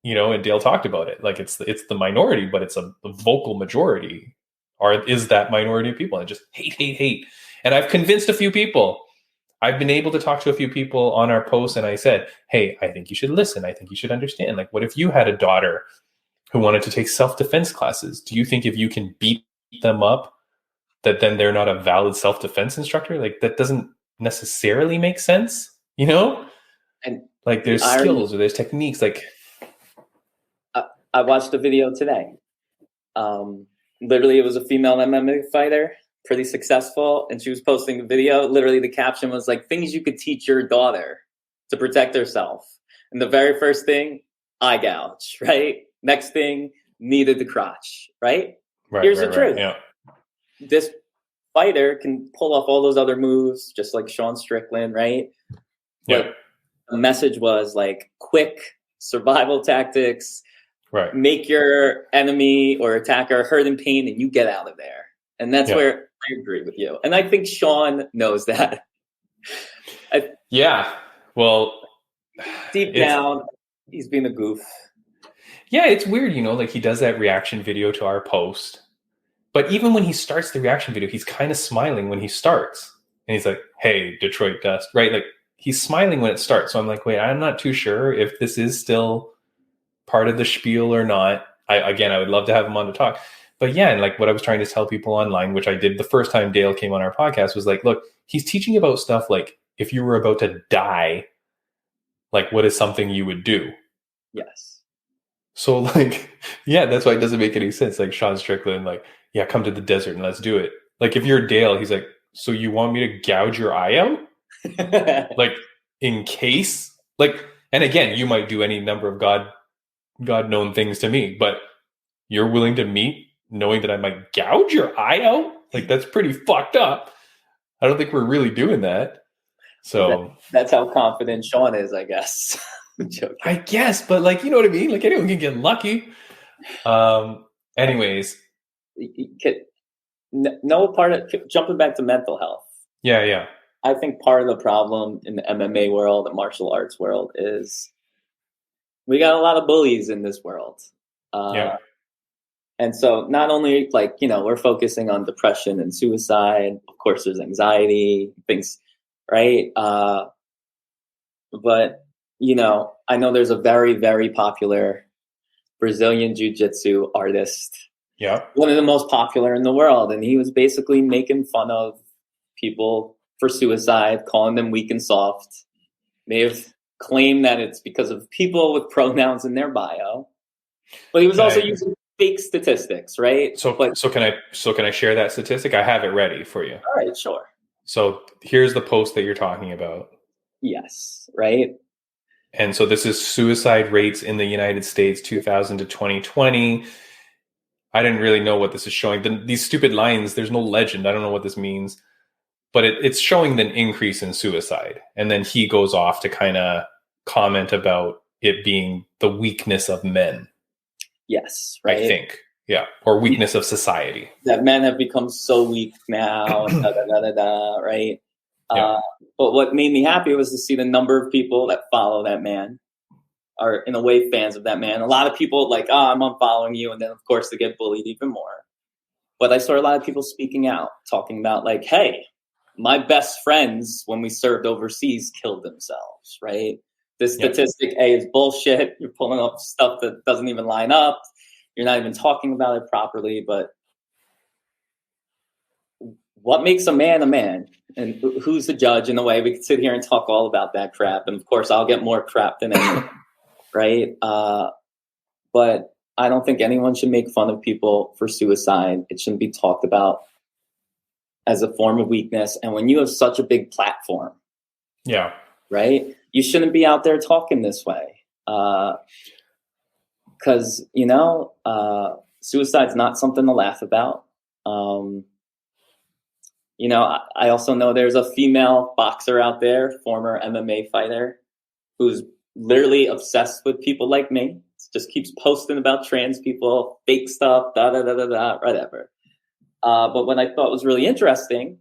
and Dale talked about it. Like it's the minority, but it's a vocal majority, or is that minority of people and just hate. And I've convinced a few people. I've been able to talk to a few people on our posts, and I said, hey, I think you should listen. I think you should understand. Like, what if you had a daughter who wanted to take self-defense classes? Do you think if you can beat them up, that then they're not a valid self-defense instructor? Like, that doesn't necessarily make sense, And like, there's skills or there's techniques. Like, I watched a video today. Literally, it was a female MMA fighter, pretty successful, and she was posting a video. Literally, the caption was like, things you could teach your daughter to protect herself. And the very first thing, eye gouge, right? Next thing, knee to the crotch, right? Here's the truth. Yeah. This fighter can pull off all those other moves, just like Sean Strickland, right? Yeah. But the message was like quick survival tactics. Right. Make your enemy or attacker hurt in pain and you get out of there. And that's where I agree with you. And I think Sean knows that. Well, deep down, he's being a goof. Yeah, it's weird, like he does that reaction video to our post. But even when he starts the reaction video, he's kind of smiling when he starts. And he's like, hey, Detroit Dust, right? Like he's smiling when it starts. So I'm like, wait, I'm not too sure if this is still part of the spiel or not. I would love to have him on to talk. But yeah, and like what I was trying to tell people online, which I did the first time Dale came on our podcast, was like, look, he's teaching about stuff like if you were about to die, like what is something you would do? Yes. So like, yeah, that's why it doesn't make any sense. Like Sean Strickland, like, yeah, come to the desert and let's do it. Like if you're Dale, he's like, so you want me to gouge your eye out? Like in case, like, and again, you might do any number of God known things to me, but you're willing to meet knowing that I might gouge your eye out? Like that's pretty fucked up. I don't think we're really doing that. So that's how confident Sean is, I guess. I guess, but like, you know what I mean? Like anyone can get lucky. Anyways. No part of jumping back to mental health. Yeah. I think part of the problem in the MMA world, the martial arts world, is we got a lot of bullies in this world. And so not only we're focusing on depression and suicide, of course there's anxiety, things right? But, you know, I know there's a very, very popular Brazilian jiu-jitsu artist. Yeah. One of the most popular in the world. And he was basically making fun of people for suicide, calling them weak and soft. May have claimed that it's because of people with pronouns in their bio. But he was also using fake statistics, right? So can I share that statistic? I have it ready for you. All right, sure. So here's the post that you're talking about. Yes, right. And so this is suicide rates in the United States 2000 to 2020. I didn't really know what this is showing. These stupid lines, there's no legend. I don't know what this means. But it's showing an increase in suicide. And then he goes off to kind of comment about it being the weakness of men. Yes, right. I think. Yeah. Or weakness of society. That men have become so weak now, right? Yeah. But what made me happy was to see the number of people that follow that man are, in a way, fans of that man. A lot of people like, I'm unfollowing you. And then, of course, they get bullied even more. But I saw a lot of people speaking out, talking about like, hey, my best friends when we served overseas killed themselves, right? This statistic, A, is bullshit. You're pulling up stuff that doesn't even line up. You're not even talking about it properly. But what makes a man a man? And who's the judge? In a way, we could sit here and talk all about that crap. And, of course, I'll get more crap than anyone, right? But I don't think anyone should make fun of people for suicide. It shouldn't be talked about as a form of weakness. And when you have such a big platform, right, you shouldn't be out there talking this way. Because, you know, suicide's not something to laugh about. You know, I also know there's a female boxer out there, former MMA fighter, who's literally obsessed with people like me. Just keeps posting about trans people, fake stuff, whatever. But what I thought was really interesting,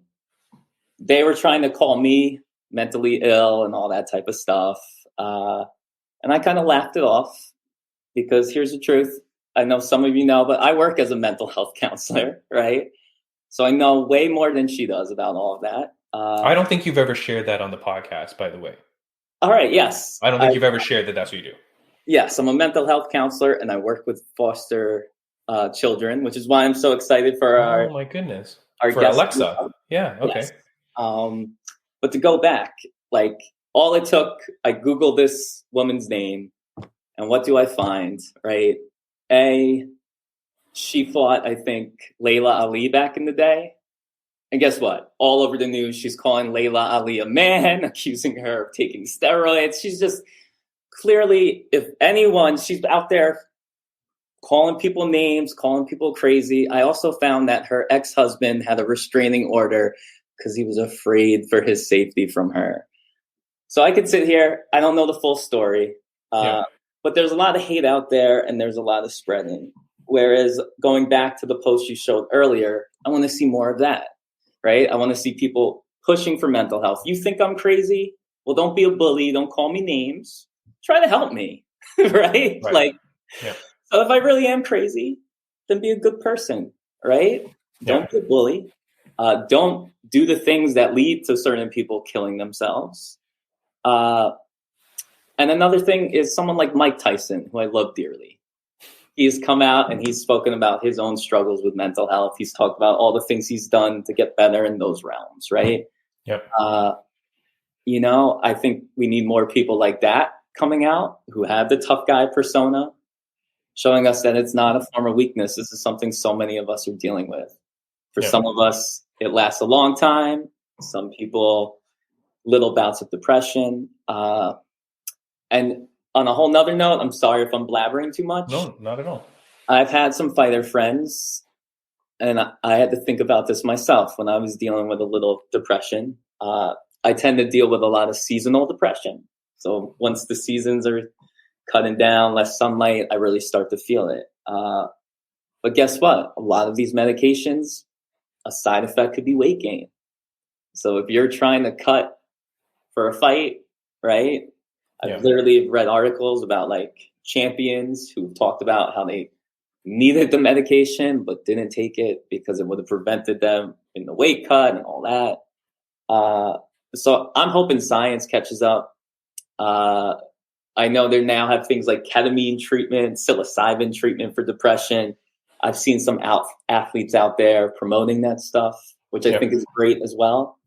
they were trying to call me mentally ill and all that type of stuff. And I kind of laughed it off because here's the truth. I know some of you know, but I work as a mental health counselor, right? So I know way more than she does about all of that. I don't think you've ever shared that on the podcast, by the way. All right, yes. I don't think you've ever shared that that's what you do. Yes, I'm a mental health counselor, and I work with foster children, which is why I'm so excited for our... Oh, my goodness. Our for Alexa. Yeah, okay. Yes. But to go back, like, all it took, I Googled this woman's name, and what do I find, right? She fought, I think, Layla Ali back in the day. And guess what? All over the news, she's calling Layla Ali a man, accusing her of taking steroids. She's just clearly, if anyone, she's out there calling people names, calling people crazy. I also found that her ex-husband had a restraining order because he was afraid for his safety from her. So I could sit here. I don't know the full story. But there's a lot of hate out there, and there's a lot of spreading. Whereas going back to the post you showed earlier, I want to see more of that, right? I want to see people pushing for mental health. You think I'm crazy? Well, don't be a bully. Don't call me names. Try to help me, right? Like, so if I really am crazy, then be a good person, right? Don't be a bully. Don't do the things that lead to certain people killing themselves. And another thing is someone like Mike Tyson, who I love dearly. He's come out and he's spoken about his own struggles with mental health. He's talked about all the things he's done to get better in those realms, right? You know, I think we need more people like that coming out who have the tough guy persona, showing us that it's not a form of weakness. This is something so many of us are dealing with. For some of us, it lasts a long time. Some people, little bouts of depression. And on a whole nother note, I'm sorry if I'm blabbering too much. No, not at all. I've had some fighter friends, and I had to think about this myself when I was dealing with a little depression. I tend to deal with a lot of seasonal depression. So once the seasons are cutting down, less sunlight, I really start to feel it. But guess what? A lot of these medications, a side effect could be weight gain. So if you're trying to cut for a fight, right? I've literally read articles about like champions who've talked about how they needed the medication but didn't take it because it would have prevented them in the weight cut and all that. So I'm hoping science catches up. I know they now have things like ketamine treatment, psilocybin treatment for depression. I've seen some athletes out there promoting that stuff, which I think is great as well.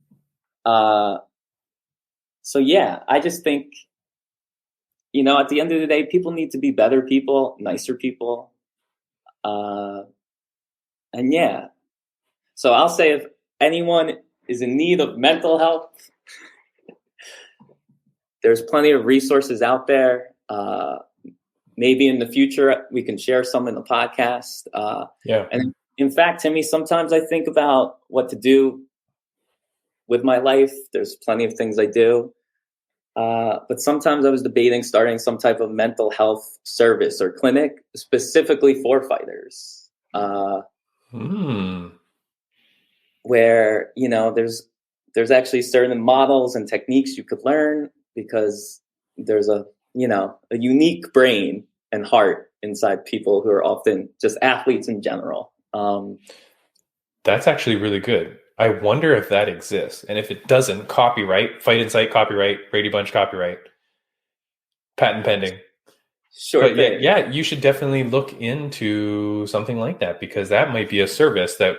So yeah, I just think, at the end of the day, people need to be better people, nicer people. And yeah, so I'll say if anyone is in need of mental health, there's plenty of resources out there. Maybe in the future, we can share some in the podcast. And in fact, Timmy, sometimes I think about what to do with my life. There's plenty of things I do. But sometimes I was debating starting some type of mental health service or clinic specifically for fighters. Where, there's actually certain models and techniques you could learn because there's a unique brain and heart inside people who are often just athletes in general. That's actually really good. I wonder if that exists. And if it doesn't, copyright, Fight Insight copyright, Braydbunch copyright, patent pending. Sure. But yeah, you should definitely look into something like that, because that might be a service that,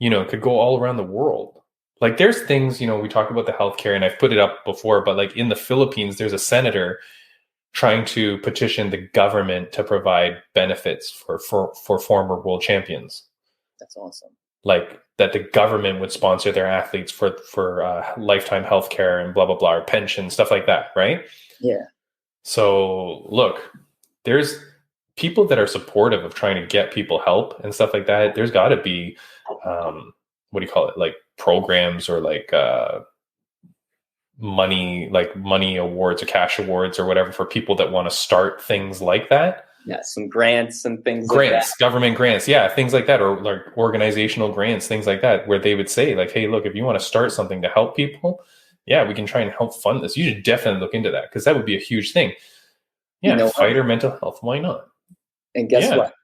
could go all around the world. Like there's things, we talk about the healthcare, and I've put it up before, but like in the Philippines, there's a senator trying to petition the government to provide benefits for former world champions. That's awesome. Like that the government would sponsor their athletes for lifetime healthcare and blah, blah, blah, or pension, stuff like that. Right. Yeah. So look, there's people that are supportive of trying to get people help and stuff like that. There's got to be, what do you call it? Like programs or like money awards or cash awards or whatever for people that want to start things like that. Yeah, some grants and things grants, like that. Government grants, things like that, or like organizational grants, things like that, where they would say like, hey, look, if you want to start something to help people, we can try and help fund this. You should definitely look into that, because that would be a huge thing. Yeah, fighter mental health, why not? And guess what?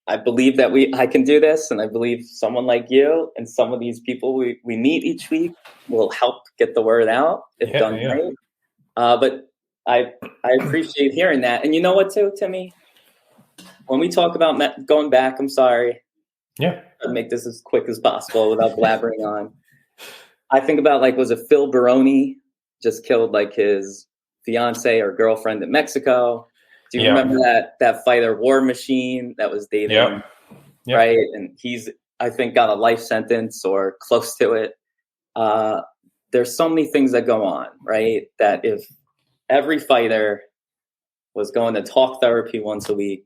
I believe that I can do this, and I believe someone like you and some of these people we meet each week will help get the word out if done right. But I appreciate hearing that. And you know what, too, Timmy? When we talk about going back, I'm sorry. Yeah. I'll make this as quick as possible without blabbering on. I think about, was it Phil Baroni just killed, his fiance or girlfriend in Mexico? Do you remember that fighter War Machine that was dating? Yeah. Right? And he's, I think, got a life sentence or close to it. There's so many things that go on, right? That if every fighter was going to talk therapy once a week,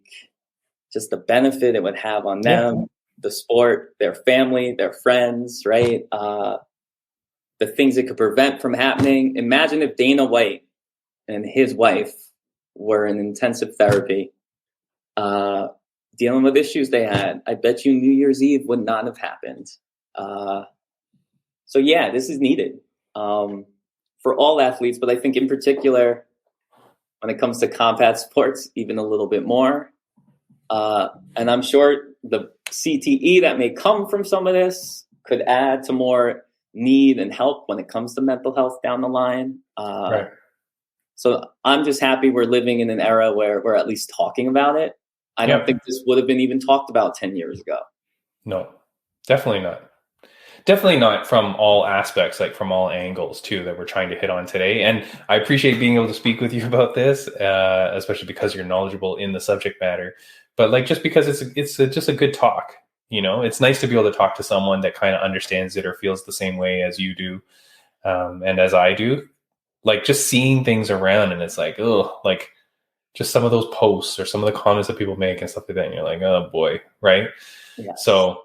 just the benefit it would have on them, the sport, their family, their friends, right? The things it could prevent from happening. Imagine if Dana White and his wife were in intensive therapy, dealing with issues they had. I bet you New Year's Eve would not have happened. So yeah, this is needed. For all athletes, but I think in particular, when it comes to combat sports, even a little bit more. And I'm sure the CTE that may come from some of this could add to more need and help when it comes to mental health down the line. Right. So I'm just happy we're living in an era where we're at least talking about it. I don't think this would have been even talked about 10 years ago. No, definitely not. Definitely not from all aspects, like from all angles too, that we're trying to hit on today. And I appreciate being able to speak with you about this, especially because you're knowledgeable in the subject matter. But just because it's just a good talk, it's nice to be able to talk to someone that kind of understands it or feels the same way as you do, and as I do. Just seeing things around, and it's just some of those posts or some of the comments that people make and stuff like that, and you're like, oh boy, right? Yes. So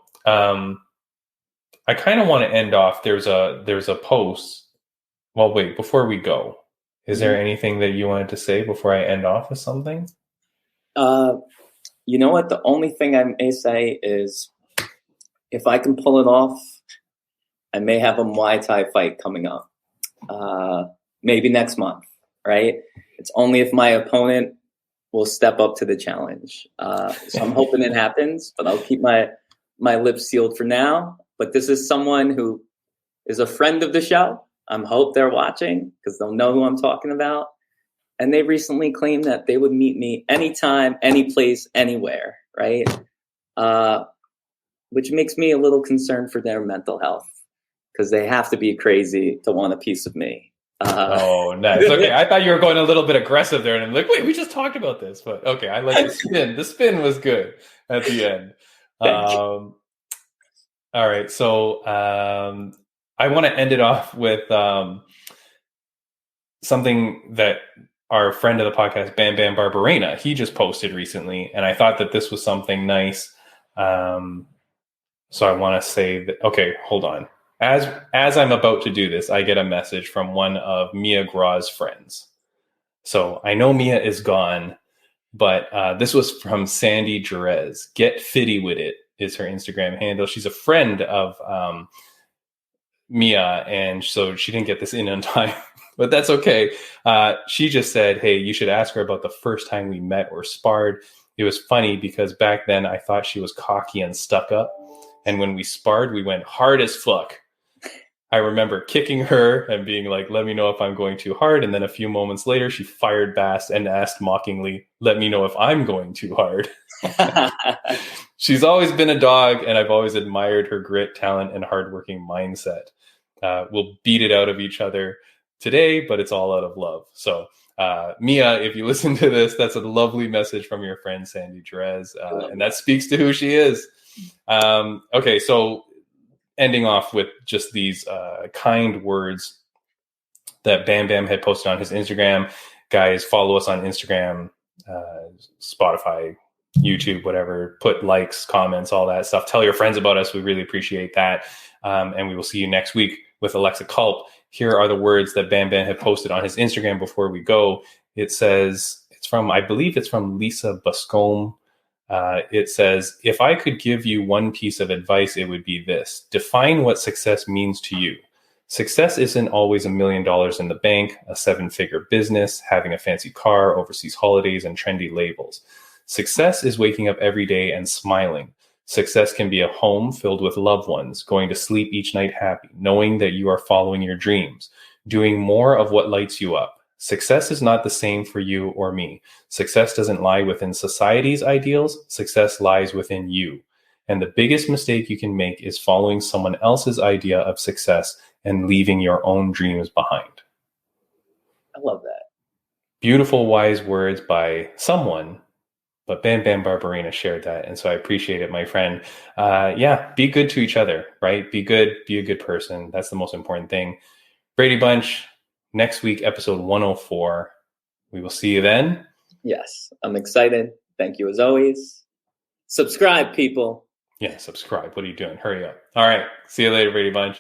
I kind of want to end off. There's a post. Well, wait, before we go, is there anything that you wanted to say before I end off with something? You know what? The only thing I may say is, if I can pull it off, I may have a Muay Thai fight coming up. Maybe next month, right? It's only if my opponent will step up to the challenge. So I'm hoping it happens, but I'll keep my lips sealed for now. But this is someone who is a friend of the show. hope they're watching because they'll know who I'm talking about. And they recently claimed that they would meet me anytime, any place, anywhere, right? Which makes me a little concerned for their mental health because they have to be crazy to want a piece of me. Oh, nice. Okay, I thought you were going a little bit aggressive there, and I'm like, wait, we just talked about this, but okay, I like the spin. The spin was good at the end. All right, so I want to end it off with something that our friend of the podcast, Bam Bam Barberena, he just posted recently, and I thought that this was something nice. So I want to say that, okay, hold on. As I'm about to do this, I get a message from one of Mia Grawe's friends. So I know Mia is gone, but this was from Sandy Jerez. Get Fitty With It is her Instagram handle. She's a friend of Mia, and so she didn't get this in on time, but that's okay. She just said, hey, you should ask her about the first time we met or sparred. It was funny because back then I thought she was cocky and stuck up. And when we sparred, we went hard as fuck. I remember kicking her and being like, let me know if I'm going too hard. And then a few moments later, she fired back and asked mockingly, let me know if I'm going too hard. She's always been a dog, and I've always admired her grit, talent, and hardworking mindset. We'll beat it out of each other today, but it's all out of love. So Mia, if you listen to this, that's a lovely message from your friend, Sandy Jerez. And that speaks to who she is. Okay, so ending off with just these kind words that Bam Bam had posted on his Instagram. Guys, follow us on Instagram, Spotify, YouTube, whatever. Put likes, comments, all that stuff. Tell your friends about us. We really appreciate that. And we will see you next week with Alexa Culp. Here are the words that Bam Bam had posted on his Instagram before we go. It says, I believe it's from Lisa Buscombe. It says, if I could give you one piece of advice, it would be this. Define what success means to you. Success isn't always $1 million in the bank, a 7-figure business, having a fancy car, overseas holidays, and trendy labels. Success is waking up every day and smiling. Success can be a home filled with loved ones, going to sleep each night happy, knowing that you are following your dreams, doing more of what lights you up. Success is not the same for you or me. Success doesn't lie within society's ideals. Success lies within you. And the biggest mistake you can make is following someone else's idea of success and leaving your own dreams behind. I love that. Beautiful, wise words by someone, but Bam Bam Barberena shared that. And so I appreciate it, my friend. Be good to each other, right? Be good, be a good person. That's the most important thing. Brady Bunch, next week, episode 104. We will see you then. Yes, I'm excited. Thank you as always. Subscribe, people. Yeah, subscribe. What are you doing? Hurry up. All right. See you later, Brady Bunch.